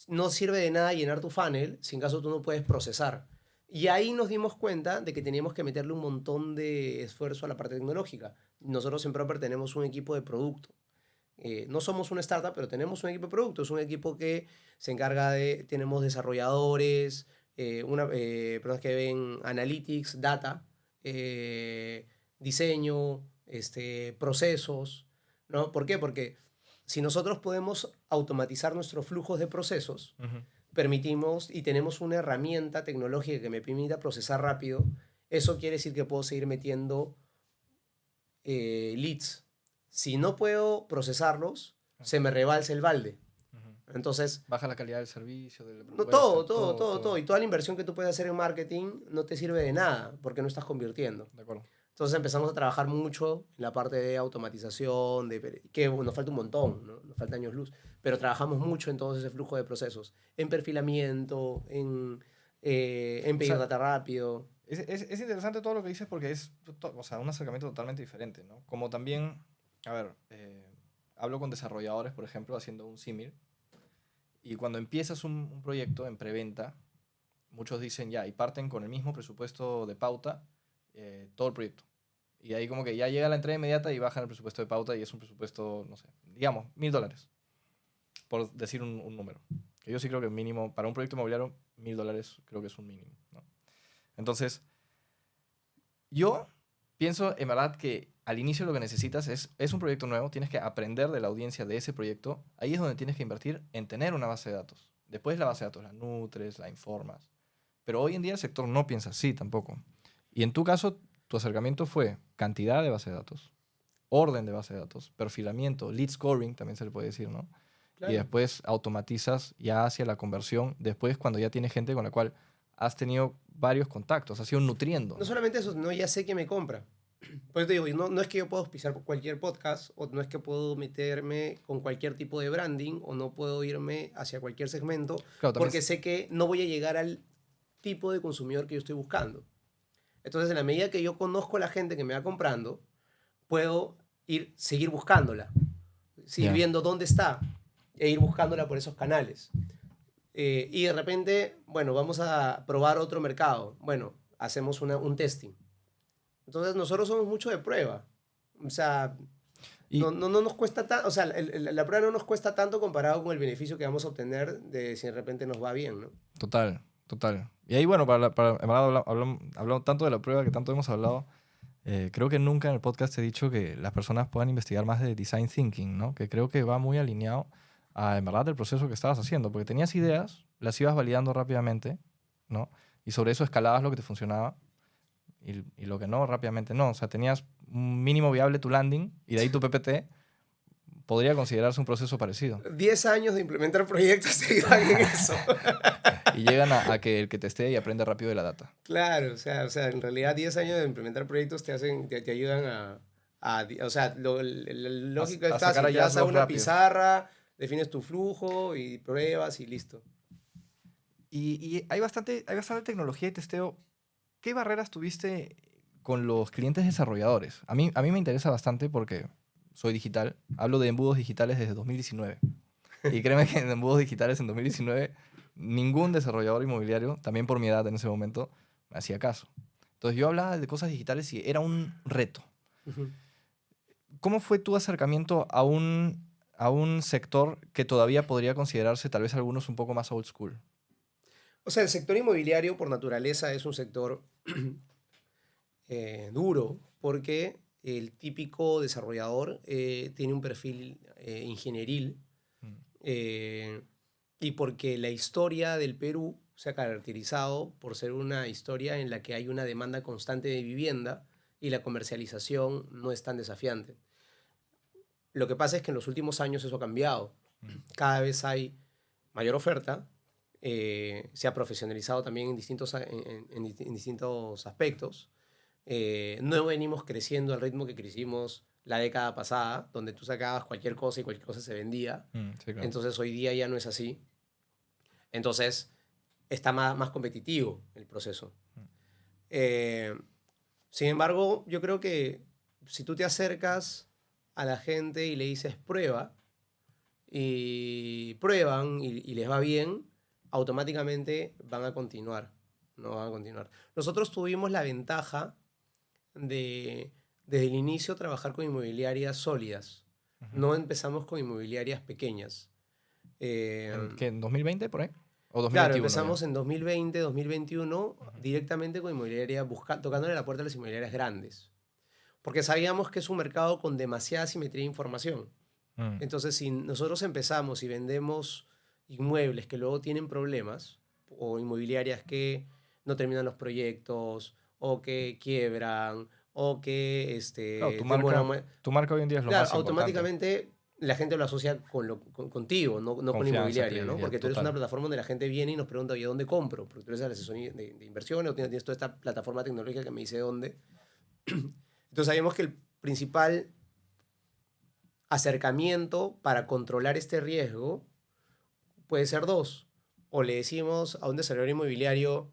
no sirve de nada llenar tu funnel si en caso tú no puedes procesar. Y ahí nos dimos cuenta de que teníamos que meterle un montón de esfuerzo a la parte tecnológica. Nosotros en Proper tenemos un equipo de producto. No somos una startup, pero tenemos un equipo de producto. Es un equipo que se encarga de, tenemos desarrolladores, personas que ven analytics, data, diseño, procesos, ¿no? ¿Por qué? Porque si nosotros podemos automatizar nuestros flujos de procesos, Ujú. permitimos y tenemos una herramienta tecnológica que me permita procesar rápido, eso quiere decir que puedo seguir metiendo leads. Si no puedo procesarlos, se me rebalsa el balde. Ujú. Entonces, Baja la calidad del servicio, de la no, propuesta, todo. Y toda la inversión que tú puedes hacer en marketing no te sirve de nada porque no estás convirtiendo. De acuerdo. Entonces empezamos a trabajar mucho en la parte de automatización, que bueno, nos falta un montón, ¿no? Nos falta años luz, pero trabajamos mucho en todo ese flujo de procesos, en perfilamiento, en O pedir sea, data rápido. es interesante todo lo que dices porque es o sea, un acercamiento totalmente diferente, ¿no? Como también, a ver, hablo con desarrolladores, por ejemplo, haciendo un símil, y cuando empiezas un proyecto en preventa, muchos dicen ya, y parten con el mismo presupuesto de pauta todo el proyecto. Y de ahí como que ya llega la entrega inmediata y bajan el presupuesto de pauta y es un presupuesto, no sé, digamos, $1,000, por decir un número. Que yo sí creo que mínimo, para un proyecto inmobiliario, $1,000 creo que es un mínimo, ¿no? Entonces, yo pienso en verdad que al inicio lo que necesitas es un proyecto nuevo, tienes que aprender de la audiencia de ese proyecto. Ahí es donde tienes que invertir en tener una base de datos. Después la base de datos la nutres, la informas. Pero hoy en día el sector no piensa así tampoco. Y en tu caso, tu acercamiento fue cantidad de base de datos, orden de base de datos, perfilamiento, lead scoring, también se le puede decir, ¿no? Y Claro. después automatizas ya hacia la conversión, después cuando ya tienes gente con la cual has tenido varios contactos, has ido nutriendo, No ¿no? solamente eso, no, ya sé que me compra. Por eso te digo, no es que yo pueda auspiciar cualquier podcast, o no es que puedo meterme con cualquier tipo de branding, o no puedo irme hacia cualquier segmento, Claro, también porque sé que no voy a llegar al tipo de consumidor que yo estoy buscando. Entonces, en la medida que yo conozco a la gente que me va comprando, puedo seguir buscándola, seguir ya. viendo dónde está, e ir buscándola por esos canales. Y de repente, bueno, vamos a probar otro mercado. Bueno, hacemos un testing. Entonces nosotros somos mucho de prueba. O sea, Y no nos cuesta tanto, o sea, la prueba no nos cuesta tanto comparado con el beneficio que vamos a obtener de si de repente nos va bien, ¿no? total, total. Y ahí, bueno, en verdad hablamos tanto de la prueba que tanto hemos hablado. Creo que nunca en el podcast he dicho que las personas puedan investigar más de design thinking, ¿no? Que creo que va muy alineado a, en verdad, el proceso que estabas haciendo, porque tenías ideas, las ibas validando rápidamente, ¿no? Y sobre eso escalabas lo que te funcionaba y lo que no, rápidamente no. O sea, tenías un mínimo viable tu landing y de ahí tu PPT podría considerarse un proceso parecido. 10 años de implementar proyectos te ayudan en eso. Y llegan a que el que testea y aprende rápido de la data. Claro, o sea, en realidad 10 años de implementar proyectos te ayudan o sea, lo lógico es A sacar fácil, te vas a hallazgos una rápidos. pizarra, defines tu flujo y pruebas y listo. Y hay bastante tecnología y testeo. ¿Qué barreras tuviste con los clientes desarrolladores? A mí me interesa bastante porque soy digital. Hablo de embudos digitales desde 2019. Y créeme que en embudos digitales en 2019 ningún desarrollador inmobiliario, también por mi edad en ese momento, me hacía caso. Entonces yo hablaba de cosas digitales y era un reto. Ujú. ¿Cómo fue tu acercamiento a un sector que todavía podría considerarse tal vez algunos un poco más old school? O sea, el sector inmobiliario por naturaleza es un sector duro porque el típico desarrollador tiene un perfil ingenieril Mm, eh, y porque la historia del Perú se ha caracterizado por ser una historia en la que hay una demanda constante de vivienda y la comercialización no es tan desafiante. Lo que pasa es que en los últimos años eso ha cambiado. mm, Cada vez hay mayor oferta, se ha profesionalizado también en distintos aspectos. No venimos creciendo al ritmo que crecimos la década pasada, donde tú sacabas cualquier cosa y cualquier cosa se vendía. sí, claro. Entonces hoy día ya no es así. Entonces está más competitivo el proceso. Mm, Eh, Sin embargo, yo creo que si tú te acercas a la gente y le dices prueba, y prueban y les va bien, automáticamente van a continuar. No van a continuar. Nosotros tuvimos la ventaja de, desde el inicio, trabajar con inmobiliarias sólidas. ujú. No empezamos con inmobiliarias pequeñas. ¿En Eh, qué? ¿En 2020 por ahí? ¿O claro, 2021 ya? empezamos en 2020, 2021, Ujú. directamente con inmobiliarias, tocándole la puerta a las inmobiliarias grandes. Porque sabíamos que es un mercado con demasiada simetría de información. Mm, Entonces, si nosotros empezamos y vendemos inmuebles que luego tienen problemas, o inmobiliarias que no terminan los proyectos, o que quiebran, o que Claro, demoran. tu marca hoy en día es lo Claro, más importante. automáticamente la gente lo asocia contigo, no con la Confianza, inmobiliaria, ¿no? credibilidad, Porque tú eres una total. plataforma donde la gente viene y nos pregunta, oye, ¿dónde compro? Porque tú eres el asesor de inversiones o tienes toda esta plataforma tecnológica que me dice dónde. Entonces sabemos que el principal acercamiento para controlar este riesgo puede ser dos. O le decimos a un desarrollador inmobiliario,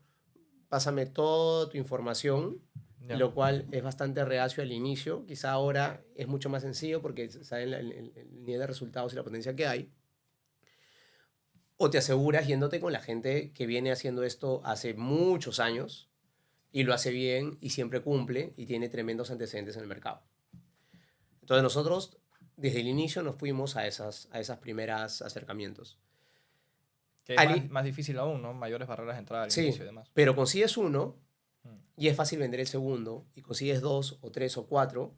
pásame toda tu información, Ya. lo cual es bastante reacio al inicio. Quizá ahora es mucho más sencillo porque saben el nivel de resultados y la potencia que hay. O te aseguras yéndote con la gente que viene haciendo esto hace muchos años y lo hace bien y siempre cumple y tiene tremendos antecedentes en el mercado. Entonces nosotros desde el inicio nos fuimos a esas primeras acercamientos. Que es más difícil aún, ¿no? Mayores barreras de entrada al inicio y demás. Pero consigues uno y es fácil vender el segundo, y consigues 2 o 3 o 4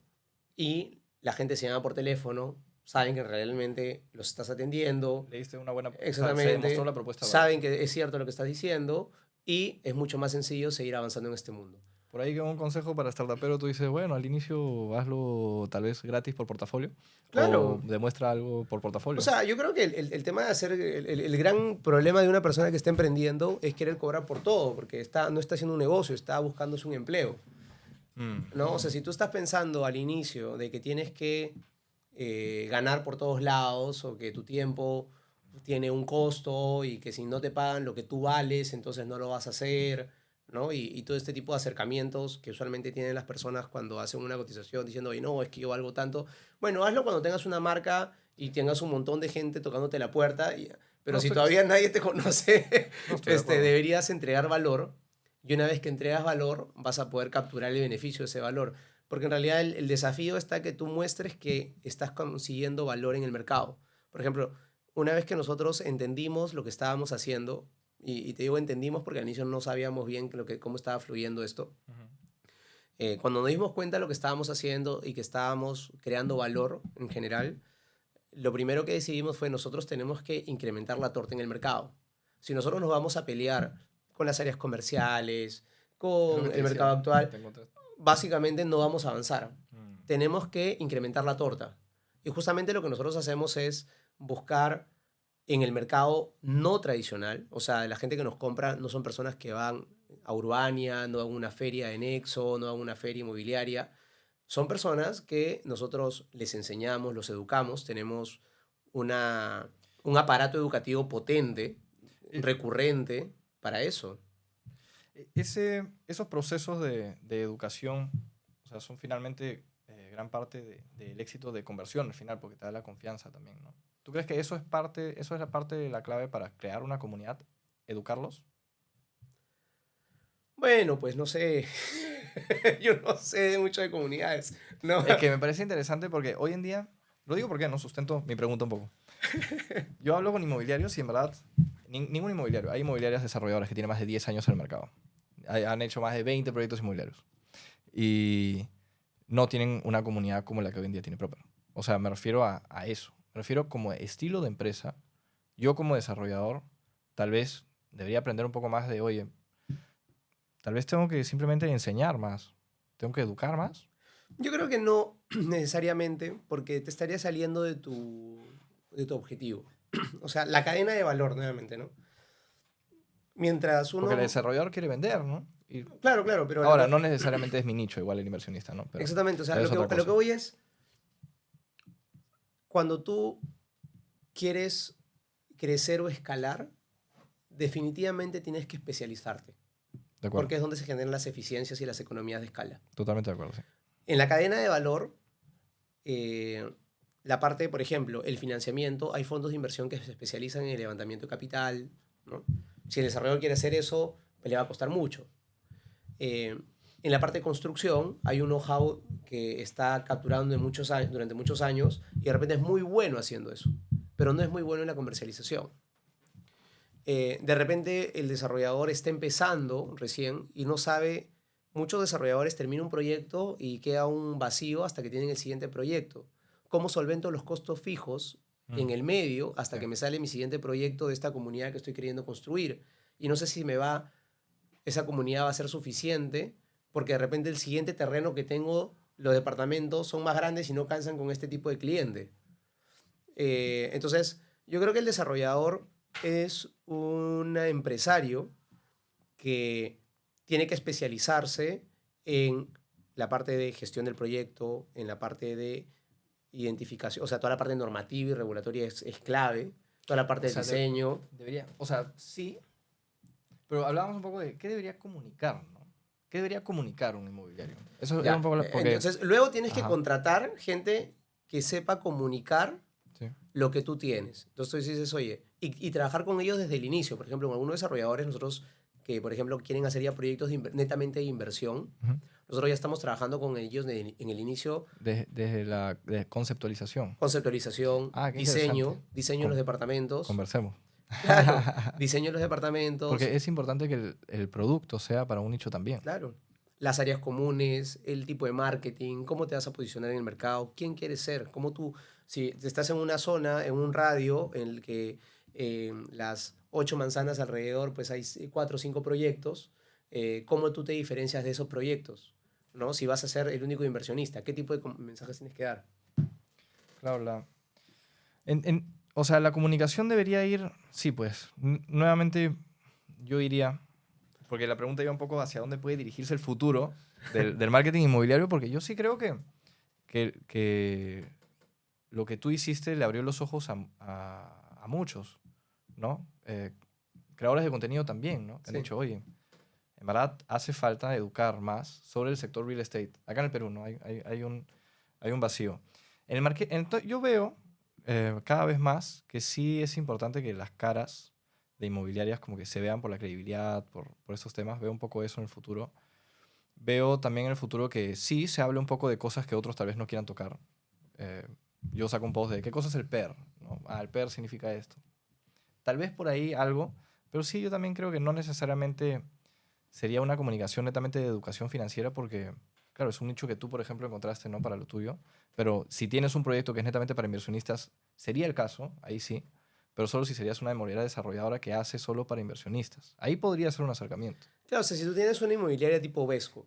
y la gente se llama por teléfono, saben que realmente los estás atendiendo. Le diste una buena... Exactamente. Se demostró la propuesta. Saben que es cierto lo que estás diciendo y es mucho más sencillo seguir avanzando en este mundo. Por ahí que un consejo para startupero, tú dices, bueno, al inicio hazlo tal vez gratis por portafolio. Claro. O demuestra algo por portafolio. O sea, yo creo que el tema de hacer... El gran problema de una persona que está emprendiendo es querer cobrar por todo, porque no está haciendo un negocio, está buscándose un empleo. ¿No? O sea, si tú estás pensando al inicio de que tienes que ganar por todos lados o que tu tiempo tiene un costo y que si no te pagan lo que tú vales, entonces no lo vas a hacer, ¿no? Y todo este tipo de acercamientos que usualmente tienen las personas cuando hacen una cotización diciendo, oye, no, es que yo valgo tanto. Bueno, hazlo cuando tengas una marca y tengas un montón de gente tocándote la puerta, pero si todavía nadie te conoce, deberías entregar valor. Y una vez que entregas valor, vas a poder capturar el beneficio de ese valor. Porque en realidad el desafío está que tú muestres que estás consiguiendo valor en el mercado. Por ejemplo, una vez que nosotros entendimos lo que estábamos haciendo, y te digo entendimos porque al inicio no sabíamos bien cómo estaba fluyendo esto, cuando nos dimos cuenta de lo que estábamos haciendo y que estábamos creando valor en general, lo primero que decidimos fue nosotros tenemos que incrementar la torta en el mercado. Si nosotros nos vamos a pelear con las áreas comerciales, con el mercado actual, básicamente no vamos a avanzar. Tenemos que incrementar la torta. Y justamente lo que nosotros hacemos es buscar en el mercado no tradicional, o sea, la gente que nos compra no son personas que van a Urbania, no van a una feria de Nexo, no van a una feria inmobiliaria. Son personas que nosotros les enseñamos, los educamos, tenemos un aparato educativo potente, recurrente, para eso. Esos procesos de educación, o sea, son finalmente gran parte del éxito de conversión al final, porque te da la confianza también, ¿no? ¿Tú crees que eso es la parte de la clave para crear una comunidad, educarlos? Bueno, pues no sé. Yo no sé mucho de comunidades. No. Es que me parece interesante porque hoy en día, lo digo porque no sustento mi pregunta un poco. Yo hablo con inmobiliarios y en verdad, ningún inmobiliario. Hay inmobiliarias desarrolladoras que tienen más de 10 años en el mercado. Han hecho más de 20 proyectos inmobiliarios. Y no tienen una comunidad como la que hoy en día tiene Proper. O sea, me refiero a eso. Me refiero como estilo de empresa. Yo como desarrollador, tal vez debería aprender un poco más de, oye, tal vez tengo que simplemente enseñar más. Tengo que educar más. Yo creo que no necesariamente, porque te estaría saliendo de tu objetivo. O sea, la cadena de valor, nuevamente, ¿no? Mientras uno... Porque el desarrollador quiere vender, ¿no? Y claro, pero... ahora, no necesariamente es mi nicho, igual el inversionista, ¿no? Pero exactamente, o sea, lo que voy es, cuando tú quieres crecer o escalar, definitivamente tienes que especializarte. De acuerdo. Porque es donde se generan las eficiencias y las economías de escala. Totalmente de acuerdo, sí. En la cadena de valor, la parte, por ejemplo, el financiamiento, hay fondos de inversión que se especializan en el levantamiento de capital, ¿no? Si el desarrollador quiere hacer eso, pues le va a costar mucho. En la parte de construcción, hay un know-how que está capturado durante muchos años y de repente es muy bueno haciendo eso, pero no es muy bueno en la comercialización. De repente el desarrollador está empezando recién y no sabe. Muchos desarrolladores terminan un proyecto y queda un vacío hasta que tienen el siguiente proyecto. ¿Cómo solvento los costos fijos en el medio hasta que me sale mi siguiente proyecto de esta comunidad que estoy queriendo construir? Y no sé si esa comunidad va a ser suficiente porque de repente el siguiente terreno que tengo, los departamentos son más grandes y no cansan con este tipo de cliente. Entonces, yo creo que el desarrollador es un empresario que tiene que especializarse en la parte de gestión del proyecto, en la parte de identificación, o sea, toda la parte normativa y regulatoria es clave, toda la parte de diseño. Debería, o sea, sí, pero hablábamos un poco de qué debería comunicar, ¿no? ¿Qué debería comunicar un inmobiliario? Eso era un poco porque... Entonces, luego tienes que contratar gente que sepa comunicar lo que tú tienes. Entonces, tú dices, oye, y trabajar con ellos desde el inicio. Por ejemplo, con algunos desarrolladores, nosotros que, por ejemplo, quieren hacer ya proyectos netamente de inversión, nosotros ya estamos trabajando con ellos en el inicio. Desde la conceptualización. Conceptualización, diseño de los departamentos. Conversemos. Claro, diseño de los departamentos. Porque es importante que el producto sea para un nicho también. Claro. Las áreas comunes, el tipo de marketing, cómo te vas a posicionar en el mercado, quién quieres ser, cómo tú, si estás en una zona, en un radio en el que las 8 manzanas alrededor, pues hay 4 o 5 proyectos, cómo tú te diferencias de esos proyectos, ¿no? Si vas a ser el único inversionista, ¿qué tipo de mensajes tienes que dar? Claro, o sea, la comunicación debería ir, sí, pues, nuevamente yo iría, porque la pregunta iba un poco hacia dónde puede dirigirse el futuro del marketing inmobiliario, porque yo sí creo que lo que tú hiciste le abrió los ojos a muchos, ¿no? Creadores de contenido también, ¿no? Que han Sí. dicho, oye, en verdad hace falta educar más sobre el sector real estate. Acá en el Perú, ¿no? Hay un vacío. Yo veo cada vez más que sí es importante que las caras de inmobiliarias como que se vean por la credibilidad, por esos temas. Veo un poco eso en el futuro. Veo también en el futuro que sí se hable un poco de cosas que otros tal vez no quieran tocar. Eh, yo saco un post de qué cosa es el PER, ¿no? Ah, el PER significa esto. Tal vez por ahí algo, pero sí yo también creo que no necesariamente sería una comunicación netamente de educación financiera porque, claro, es un nicho que tú, por ejemplo, encontraste, ¿no? Para lo tuyo. Pero si tienes un proyecto que es netamente para inversionistas, sería el caso, ahí sí. Pero solo si serías una inmobiliaria desarrolladora que hace solo para inversionistas. Ahí podría ser un acercamiento. Claro, o sea, si tú tienes una inmobiliaria tipo Vesco,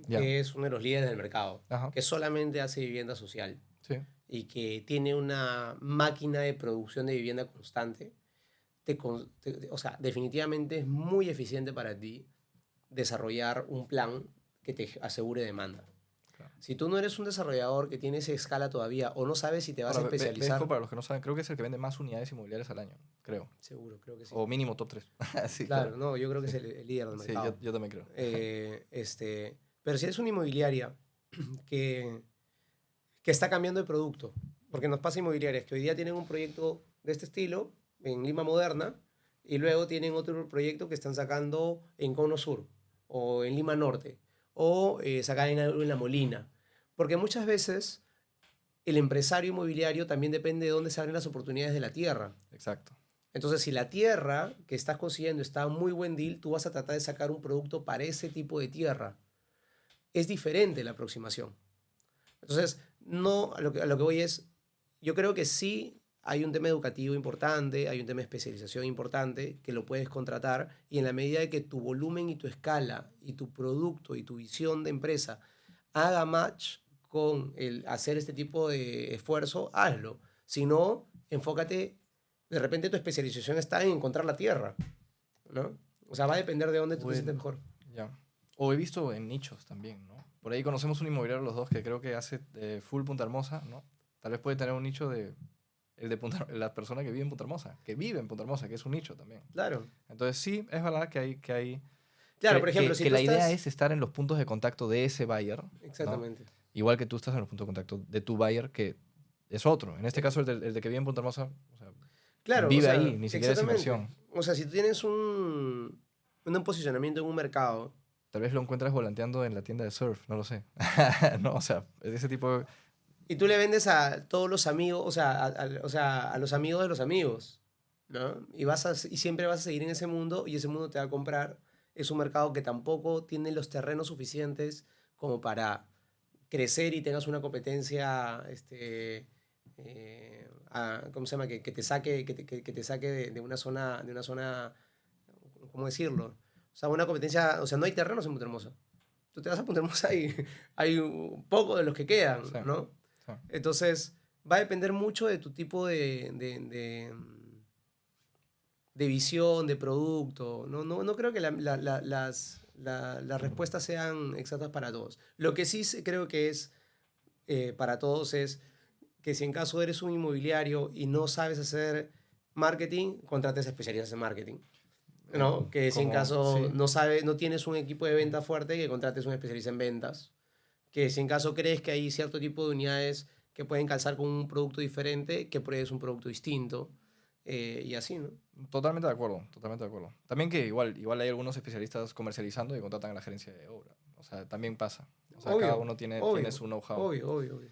Ya. que es uno de los líderes del mercado, Ajá. que solamente hace vivienda social Sí. y que tiene una máquina de producción de vivienda constante, o sea, definitivamente es muy eficiente para ti desarrollar un plan que te asegure demanda. Claro. Si tú no eres un desarrollador que tiene esa escala todavía o no sabes si te vas a Ahora, especializar, Vesco, para los que no saben, creo que es el que vende más unidades inmobiliarias al año, creo. seguro, creo que sí. O mínimo top 3. Sí, Claro, claro. no, yo creo que Sí, es el líder del sí mercado. yo también creo. Pero si eres una inmobiliaria que, que está cambiando de producto, porque nos pasa inmobiliarias que hoy día tienen un proyecto de este estilo en Lima Moderna y luego tienen otro proyecto que están sacando en Cono Sur o en Lima Norte o sacar en La Molina. Porque muchas veces el empresario inmobiliario también depende de dónde se abren las oportunidades de la tierra. Exacto. Entonces, si la tierra que estás consiguiendo está a muy buen deal, tú vas a tratar de sacar un producto para ese tipo de tierra. Es diferente la aproximación. Entonces, no, a lo que voy es, yo creo que sí hay un tema educativo importante, hay un tema de especialización importante que lo puedes contratar y en la medida de que tu volumen y tu escala y tu producto y tu visión de empresa haga match con el hacer este tipo de esfuerzo, hazlo. Si no, enfócate, de repente tu especialización está en encontrar la tierra, ¿no? O sea, va a depender de dónde tú te sientes Bueno, mejor. ya. O he visto en nichos también, ¿no? Por ahí conocemos un inmobiliario los dos que creo que hace full Punta Hermosa, ¿no? Tal vez puede tener un nicho de la persona que vive en Punta Hermosa, que vive en Punta Hermosa, que es un nicho también. Claro. Entonces sí, es verdad Claro, por ejemplo, si que tú la idea estás... es estar en los puntos de contacto de ese buyer, ¿no? Exactamente. Igual que tú estás en los puntos de contacto de tu buyer, que es otro. En este caso, el de que vive en Punta Hermosa, o sea, Claro, o vive sea, ahí, ni siquiera es exactamente. inversión. O sea, si tú tienes un posicionamiento en un mercado, Tal vez lo encuentras volanteando en la tienda de surf, no lo sé. No, o sea, es ese tipo de... y tú le vendes a todos los amigos, o sea, a los amigos de los amigos, ¿no? Y siempre vas a seguir en ese mundo y ese mundo te va a comprar. Es un mercado que tampoco tiene los terrenos suficientes como para crecer y tengas una competencia, ¿cómo se llama? Que te saque, que te saque de una zona, ¿cómo decirlo? O sea, una competencia, o sea, no hay terrenos en Punta Hermosa. Tú te vas a Punta Hermosa y hay un poco de los que quedan, Sí, ¿no? sí. Entonces, va a depender mucho de tu tipo de visión, de producto. No creo que las respuestas sean exactas para todos. Lo que sí creo que es para todos es que si en caso eres un inmobiliario y no sabes hacer marketing, contrates especialistas en marketing. ¿No? Que si en caso Sí, no tienes un equipo de venta fuerte, que contrates un especialista en ventas. Que si en caso crees que hay cierto tipo de unidades que pueden calzar con un producto diferente, que pruebes un producto distinto. Y así, ¿no? totalmente de acuerdo, totalmente de acuerdo. También que igual hay algunos especialistas comercializando y contratan a la gerencia de obra. O sea, también pasa. O sea, cada Obvio, uno tiene obvio, su know-how. obvio, obvio, obvio.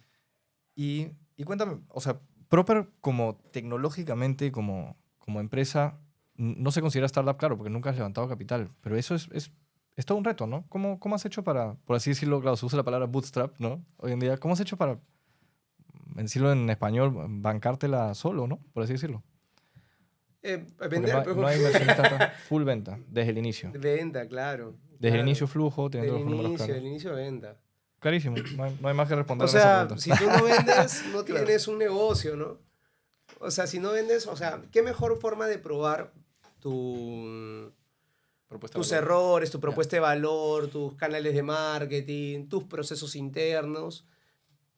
Y cuéntame, o sea, Proper como tecnológicamente, como empresa, no se considera startup, claro, porque nunca has levantado capital, pero eso es todo un reto, ¿no? ¿Cómo has hecho para, por así decirlo, claro, se usa la palabra bootstrap, ¿no? Hoy en día, ¿cómo has hecho para, decirlo en español, bancártela solo, ¿no? Por así decirlo. Porque Vender, pues, no hay inversionista full venta desde el inicio. venta, claro. Desde el Claro. inicio flujo, teniendo los números claros. Del inicio venta. Clarísimo, no hay más que responder O en esa sea, pregunta. si tú no vendes, no Claro. tienes un negocio, ¿no? O sea, si no vendes, o sea, ¿qué mejor forma de probar Propuesta tus de valor. errores, tu propuesta de valor, tus canales de marketing, tus procesos internos,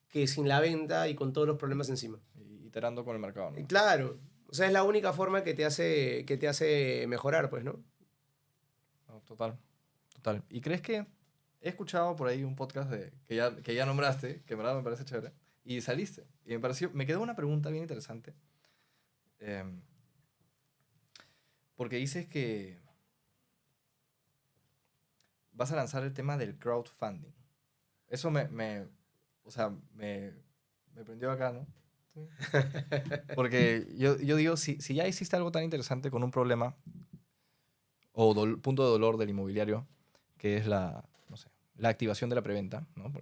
que sin la venta y con todos los problemas encima? Y iterando con el mercado, ¿no? Claro, o sea, es la única forma que te hace mejorar, pues, ¿no? No, total. ¿Y crees que he escuchado por ahí un podcast que ya nombraste, que en verdad me parece chévere, y saliste? Y me quedó una pregunta bien interesante. Porque dices que vas a lanzar el tema del crowdfunding. Eso o sea, me prendió acá, ¿no? Sí. Porque yo digo, si ya hiciste algo tan interesante con un problema o punto de dolor del inmobiliario, que es no sé, la activación de la preventa, ¿no?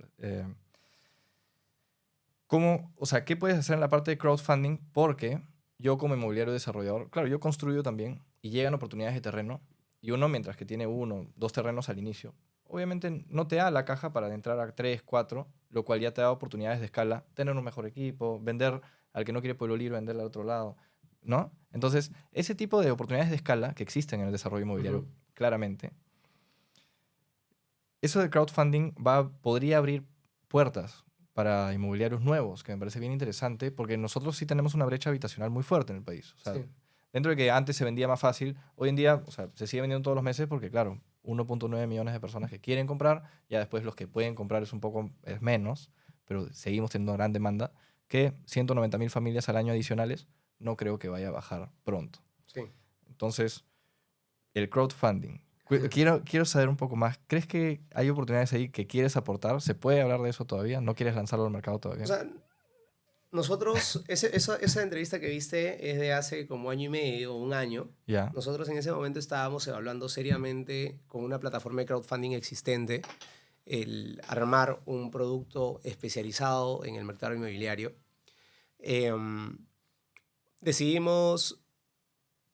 O sea, ¿qué puedes hacer en la parte de crowdfunding? Porque yo como inmobiliario desarrollador, claro, yo construyo también y llegan oportunidades de terreno y uno, mientras que tiene 1, 2 terrenos al inicio, obviamente no te da la caja para entrar a 3, 4, lo cual ya te da oportunidades de escala, tener un mejor equipo, vender al que no quiere Pueblo Libre, venderle al otro lado, ¿no? Entonces, ese tipo de oportunidades de escala que existen en el desarrollo inmobiliario, claramente, eso de crowdfunding podría abrir puertas para inmobiliarios nuevos, que me parece bien interesante, porque nosotros sí tenemos una brecha habitacional muy fuerte en el país. O sea, Sí. dentro de que antes se vendía más fácil, hoy en día, o sea, se sigue vendiendo todos los meses porque, claro, 1.9 millones de personas que quieren comprar, ya después los que pueden comprar es menos, pero seguimos teniendo gran demanda, que 190.000 familias al año adicionales no creo que vaya a bajar pronto. Sí. Entonces, el crowdfunding. Quiero saber un poco más. ¿Crees que hay oportunidades ahí que quieres aportar? ¿Se puede hablar de eso todavía? ¿No quieres lanzarlo al mercado todavía? O sea, nosotros, esa entrevista que viste es de hace como año y medio, un año. Ya. Nosotros en ese momento estábamos evaluando seriamente con una plataforma de crowdfunding existente el armar un producto especializado en el mercado inmobiliario. Decidimos,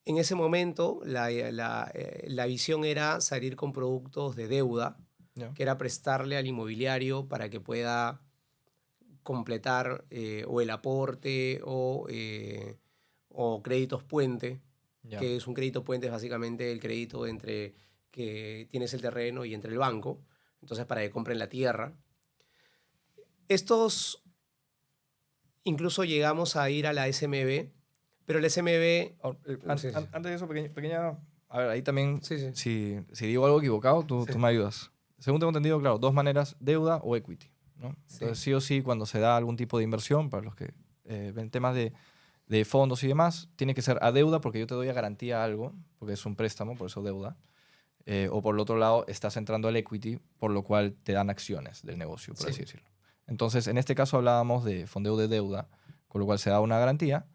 en ese momento, la visión era salir con productos de deuda, Ya. que era prestarle al inmobiliario para que pueda completar o el aporte o créditos puente, Ya. que es un crédito puente, es básicamente el crédito entre que tienes el terreno y entre el banco, entonces para que compren la tierra. Estos, incluso llegamos a ir a la SMB, pero la SMB... Antes de eso, pequeña... A ver, ahí también, Sí, sí. si digo algo equivocado, tú Sí. me ayudas. Según tengo entendido, claro, 2 maneras, deuda o equity, ¿no? Entonces, sí o sí, cuando se da algún tipo de inversión, para los que ven temas de fondos y demás, tiene que ser a deuda porque yo te doy a garantía algo, porque es un préstamo, por eso deuda. O por el otro lado, estás entrando al equity, por lo cual te dan acciones del negocio, por Sí. así decirlo. Entonces, en este caso hablábamos de fondeo de deuda, con lo cual se da una garantía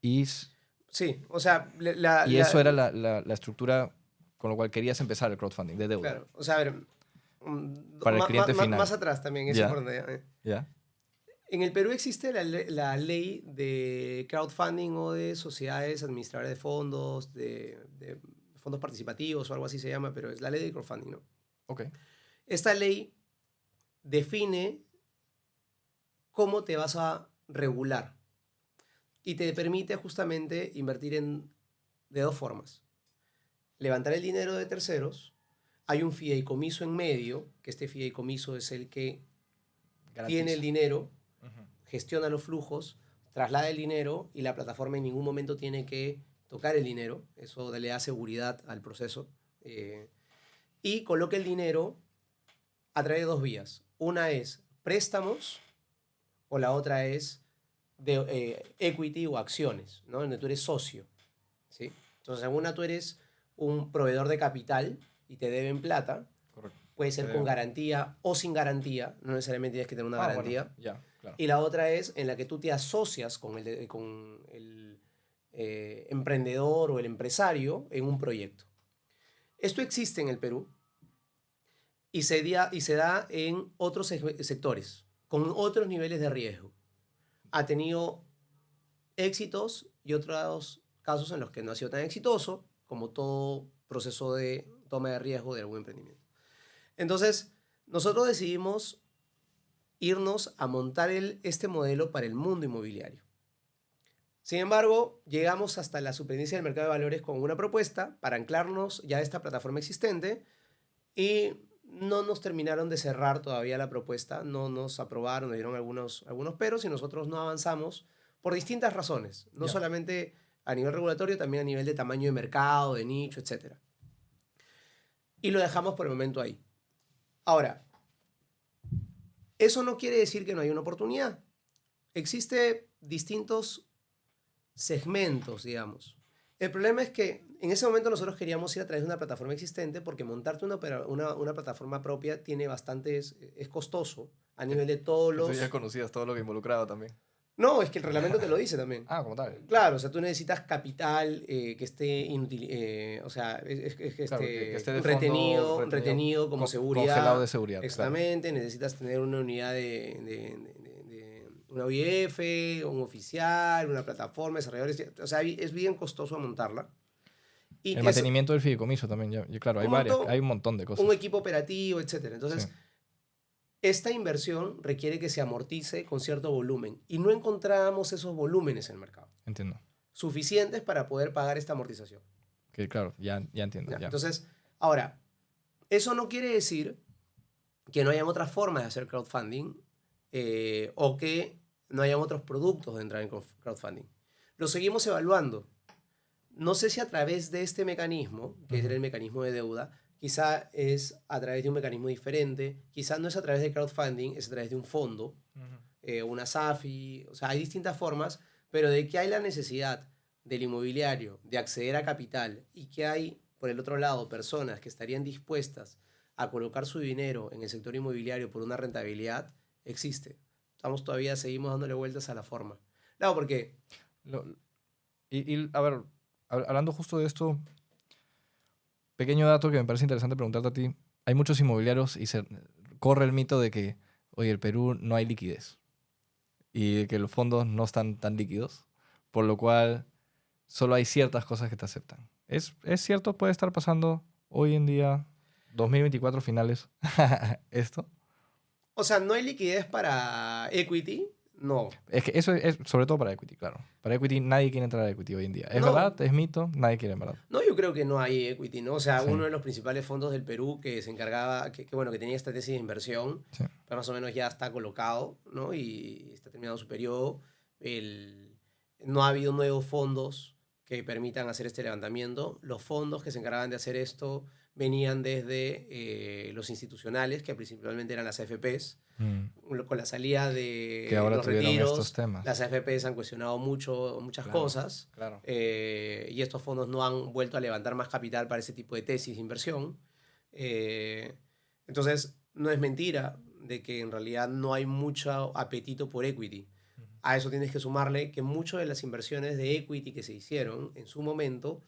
y Sí, o sea... eso era la estructura con lo cual querías empezar el crowdfunding, de deuda. Claro, o sea, a ver, Para el cliente final. más atrás también, es Ya. importante. ¿Ya? En el Perú existe la ley de crowdfunding o de sociedades administradoras de fondos, de fondos participativos o algo así se llama, pero es la ley de crowdfunding, ¿no? Ok. Esta ley define cómo te vas a regular y te permite justamente invertir de 2 formas. Levantar el dinero de terceros, hay un fideicomiso en medio, que este fideicomiso es el que tiene el dinero, gestiona los flujos, traslada el dinero y la plataforma en ningún momento tiene que tocar el dinero. Eso le da seguridad al proceso. Y coloca el dinero a través de 2 vías. Una es préstamos o la otra es de equity o acciones, ¿no? Donde tú eres socio, ¿sí? Entonces, en una tú eres un proveedor de capital y te deben plata. Correcto. Puede ser con garantía o sin garantía, no necesariamente tienes que tener una garantía. Bueno, ya, claro. Y la otra es en la que tú te asocias con emprendedor o el empresario en un proyecto. Esto existe en el Perú y se da en otros sectores, con otros niveles de riesgo. Ha tenido éxitos y otros casos en los que no ha sido tan exitoso, como todo proceso de toma de riesgo de algún emprendimiento. Entonces, nosotros decidimos irnos a montar este modelo para el mundo inmobiliario. Sin embargo, llegamos hasta la superintendencia del mercado de valores con una propuesta para anclarnos ya a esta plataforma existente y no nos terminaron de cerrar todavía la propuesta, no nos aprobaron, nos dieron algunos peros y nosotros no avanzamos por distintas razones, no solamente a nivel regulatorio, también a nivel de tamaño de mercado, de nicho, etc. Y lo dejamos por el momento ahí. Ahora, eso no quiere decir que no haya una oportunidad. Existen distintos segmentos, digamos. El problema es que en ese momento nosotros queríamos ir a través de una plataforma existente porque montarte una plataforma propia es costoso a nivel de todos Tú los... ya conocías todo lo que involucraba también. No, es que el reglamento te lo dice también. Ah, como tal. Claro, o sea, tú necesitas capital que esté o sea, que Claro, esté que esté de retenido, fondo, retenido como seguridad. congelado de seguridad. Exactamente, necesitas tener una unidad una OIF, un oficial, una plataforma, desarrolladores. O sea, es bien costoso montarla. Y El mantenimiento del fideicomiso también, claro, hay un montón de cosas. Un equipo operativo, etc. Entonces, Sí. esta inversión requiere que se amortice con cierto volumen y no encontramos esos volúmenes en el mercado. Entiendo. Suficientes para poder pagar esta amortización. Que claro, ya entiendo. Ya. Entonces, ahora, eso no quiere decir que no hayan otras formas de hacer crowdfunding o que no hayan otros productos de entrar en crowdfunding. Lo seguimos evaluando. No sé si a través de este mecanismo, que es el mecanismo de deuda, quizá es a través de un mecanismo diferente, quizá no es a través de crowdfunding, es a través de un fondo, una SAFI, o sea, hay distintas formas, pero de que hay la necesidad del inmobiliario de acceder a capital y que hay, por el otro lado, personas que estarían dispuestas a colocar su dinero en el sector inmobiliario por una rentabilidad, existe. Seguimos dándole vueltas a la forma. Claro, porque... A ver, hablando justo de esto, pequeño dato que me parece interesante preguntarte a ti. Hay muchos inmobiliarios y se corre el mito de que, oye, el Perú no hay liquidez y de que los fondos no están tan líquidos, por lo cual solo hay ciertas cosas que te aceptan. ¿Es cierto? ¿Puede estar pasando hoy en día, 2024 finales, esto? O sea, ¿no hay liquidez para equity? No. Es que eso es sobre todo para equity, claro. Para equity nadie quiere entrar a equity hoy en día. ¿Es verdad? ¿Es mito? Nadie quiere, en verdad. No, yo creo que no hay equity, ¿no? O sea, Sí. uno de los principales fondos del Perú que se encargaba, bueno, que tenía esta tesis de inversión, Sí. pero más o menos ya está colocado, ¿no? Y está terminando su periodo. No ha habido nuevos fondos que permitan hacer este levantamiento. Los fondos que se encargaban de hacer esto venían desde los institucionales, que principalmente eran las AFPs. Con la salida de que ahora los tuvieron retiros, estos temas. las AFPs han cuestionado muchas cosas. Claro. Y estos fondos no han vuelto a levantar más capital para ese tipo de tesis de inversión. Entonces, no es mentira de que en realidad no hay mucho apetito por equity. A eso tienes que sumarle que muchas de las inversiones de equity que se hicieron en su momento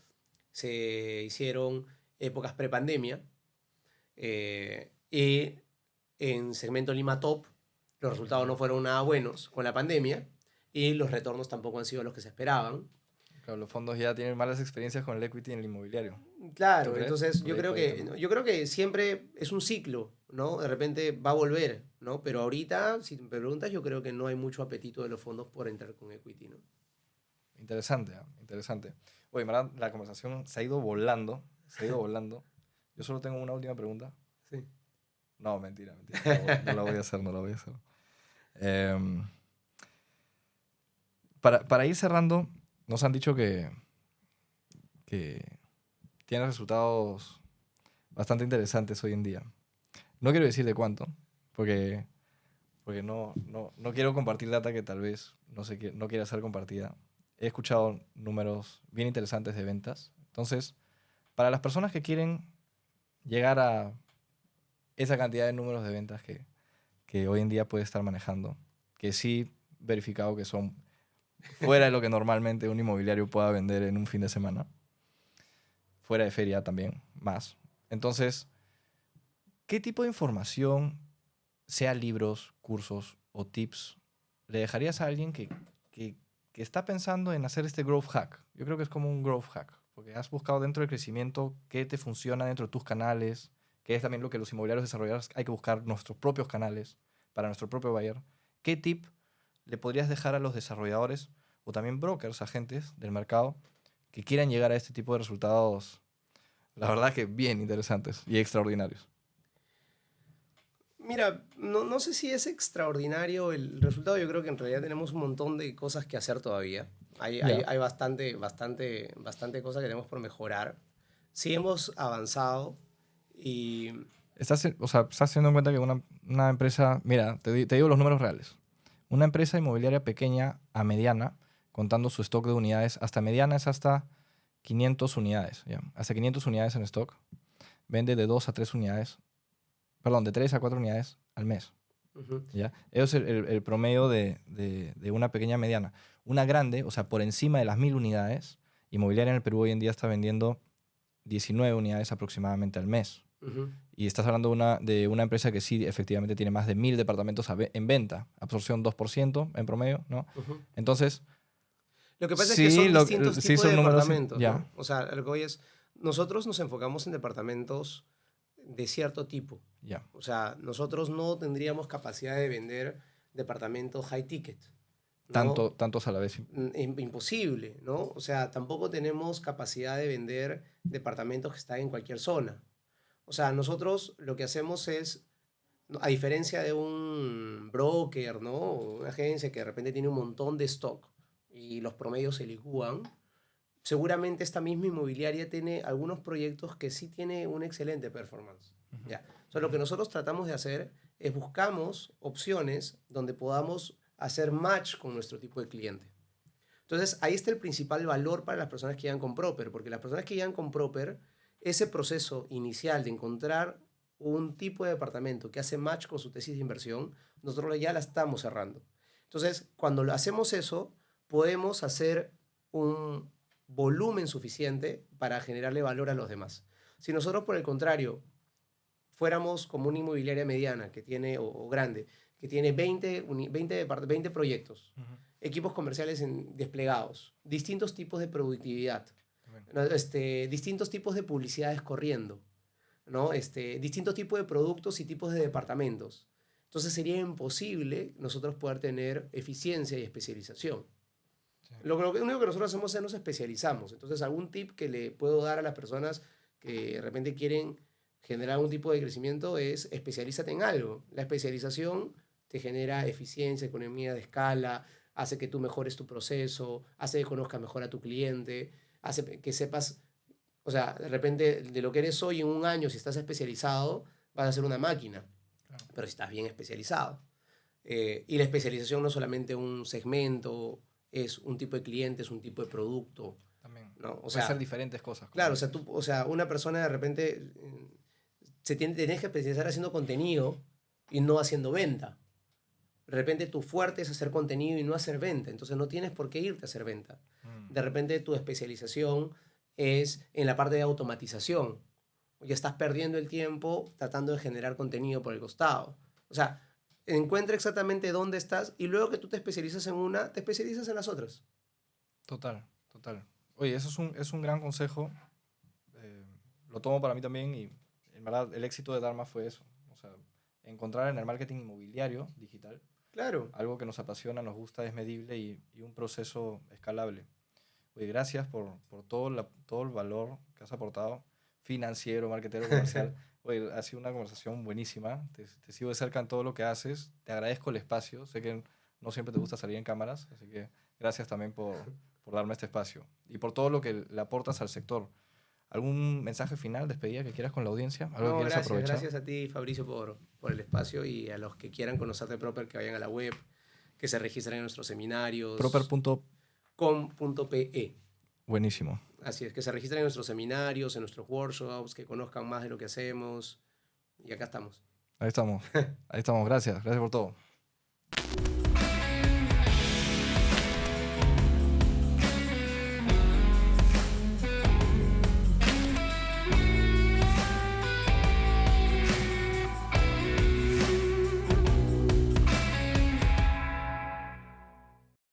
se hicieron épocas prepandemia y en segmento Lima Top los resultados no fueron nada buenos con la pandemia y los retornos tampoco han sido los que se esperaban. Claro, los fondos ya tienen malas experiencias con el equity en el inmobiliario. Claro, entonces yo creo que siempre es un ciclo, ¿no? De repente va a volver, ¿no? Pero ahorita, si me preguntas, yo creo que no hay mucho apetito de los fondos por entrar con equity, ¿no? Interesante, interesante. Oye, Marat, la conversación se ha ido volando, Yo solo tengo una última pregunta. Sí. No, mentira. No la voy a hacer. Para ir cerrando, nos han dicho que tienes resultados bastante interesantes hoy en día. No quiero decir de cuánto, porque no quiero compartir data que tal vez no quiera ser compartida. He escuchado números bien interesantes de ventas. Entonces, para las personas que quieren llegar a esa cantidad de números de ventas que hoy en día puede estar manejando, que sí verificado que son fuera de lo que normalmente un inmobiliario pueda vender en un fin de semana. Fuera de feria también, más. Entonces, ¿qué tipo de información, sea libros, cursos o tips, le dejarías a alguien que está pensando en hacer este growth hack? Yo creo que es como un growth hack, porque has buscado dentro del crecimiento qué te funciona dentro de tus canales, que es también lo que los inmobiliarios desarrolladores hay que buscar nuestros propios canales para nuestro propio buyer. ¿Qué tip le podrías dejar a los desarrolladores o también brokers, agentes del mercado que quieran llegar a este tipo de resultados, la verdad que bien interesantes y extraordinarios? Mira, no sé si es extraordinario el resultado. Yo creo que en realidad tenemos un montón de cosas que hacer todavía. Ya. Hay bastante cosas que tenemos por mejorar. Sí hemos avanzado y... O sea, estás teniendo en cuenta que una empresa, mira, te digo los números reales. Una empresa inmobiliaria pequeña a mediana, contando su stock de unidades, hasta mediana es hasta 500 unidades. ¿Ya? Hasta 500 unidades en stock. Vende de 2 a 3 unidades, perdón, de 3 a 4 unidades al mes. Ujú. ¿Ya? Eso es el promedio de una pequeña mediana. Una grande, o sea, por encima de las 1000 unidades, inmobiliaria en el Perú hoy en día está vendiendo 19 unidades aproximadamente al mes. Ujú. Y estás hablando de una empresa que sí efectivamente tiene más de 1000 departamentos en venta, absorción 2% en promedio, ¿no? Ujú. Entonces, Lo que pasa es que sí, son distintos sí tipos de son números, departamentos, ya, ¿no? O sea, lo que voy es, nosotros nos enfocamos en departamentos de cierto tipo. ya, O sea, nosotros no tendríamos capacidad de vender departamentos high ticket, ¿no? tantos a la vez. Imposible, ¿no? O sea, tampoco tenemos capacidad de vender departamentos que están en cualquier zona. O sea, nosotros lo que hacemos es, a diferencia de un broker, ¿no? O una agencia que de repente tiene un montón de stock y los promedios se licúan, seguramente esta misma inmobiliaria tiene algunos proyectos que sí tiene una excelente performance. Ujú. ¿Ya? O sea, lo que nosotros tratamos de hacer es buscamos opciones donde podamos hacer match con nuestro tipo de cliente. Entonces, ahí está el principal valor para las personas que llegan con Proper, porque las personas que llegan con Proper, ese proceso inicial de encontrar un tipo de departamento que hace match con su tesis de inversión, nosotros ya la estamos cerrando. Entonces, cuando hacemos eso, podemos hacer un volumen suficiente para generarle valor a los demás. Si nosotros, por el contrario, fuéramos como una inmobiliaria mediana que tiene, o grande, que tiene 20 proyectos, Ujú. equipos comerciales desplegados, distintos tipos de productividad, Bueno, ¿no? Distintos tipos de publicidades corriendo, ¿no? Distintos tipos de productos y tipos de departamentos. Entonces sería imposible nosotros poder tener eficiencia y especialización. sí. Lo único que nosotros hacemos es nos especializamos. Entonces, algún tip que le puedo dar a las personas que de repente quieren generar un tipo de crecimiento es especialízate en algo. La especialización te genera eficiencia, economía de escala, hace que tú mejores tu proceso, hace que conozcas mejor a tu cliente, hace que sepas, o sea, de repente de lo que eres hoy en un año, si estás especializado, vas a ser una máquina, Claro. pero si estás bien especializado. Y la especialización no es solamente un segmento, es un tipo de cliente, es un tipo de producto, También. ¿no? O Puede ser sea, diferentes cosas, como claro, o sea, dices. o sea, una persona de repente tenés que especializar haciendo contenido y no haciendo venta. De repente tu fuerte es hacer contenido y no hacer venta, entonces no tienes por qué irte a hacer venta. Mm, De repente tu especialización es en la parte de automatización. Ya estás perdiendo el tiempo tratando de generar contenido por el costado. O sea, encuentra exactamente dónde estás y luego que tú te especializas en una, te especializas en las otras. total, total. Oye, eso es un gran consejo. eh, lo tomo para mí también y en verdad el éxito de Dharma fue eso. O sea, encontrar en el marketing inmobiliario digital Claro. algo que nos apasiona, nos gusta, es medible y un proceso escalable. Oye, gracias por todo el valor que has aportado, financiero, marketero, comercial. Oye, ha sido una conversación buenísima. Te sigo de cerca en todo lo que haces. Te agradezco el espacio. Sé que no siempre te gusta salir en cámaras, así que gracias también por darme este espacio y por todo lo que le aportas al sector. ¿Algún mensaje final, despedida que quieras con la audiencia? ¿Algo que No, quieras gracias, aprovechar? gracias a ti, Fabricio, por el espacio y a los que quieran conocerte proper, que vayan a la web, que se registren en nuestros seminarios, Proper. com.pe. Buenísimo. Así es, que se registren en nuestros seminarios, en nuestros workshops, que conozcan más de lo que hacemos. Y acá estamos. Ahí estamos. Ahí estamos. Gracias. Gracias por todo.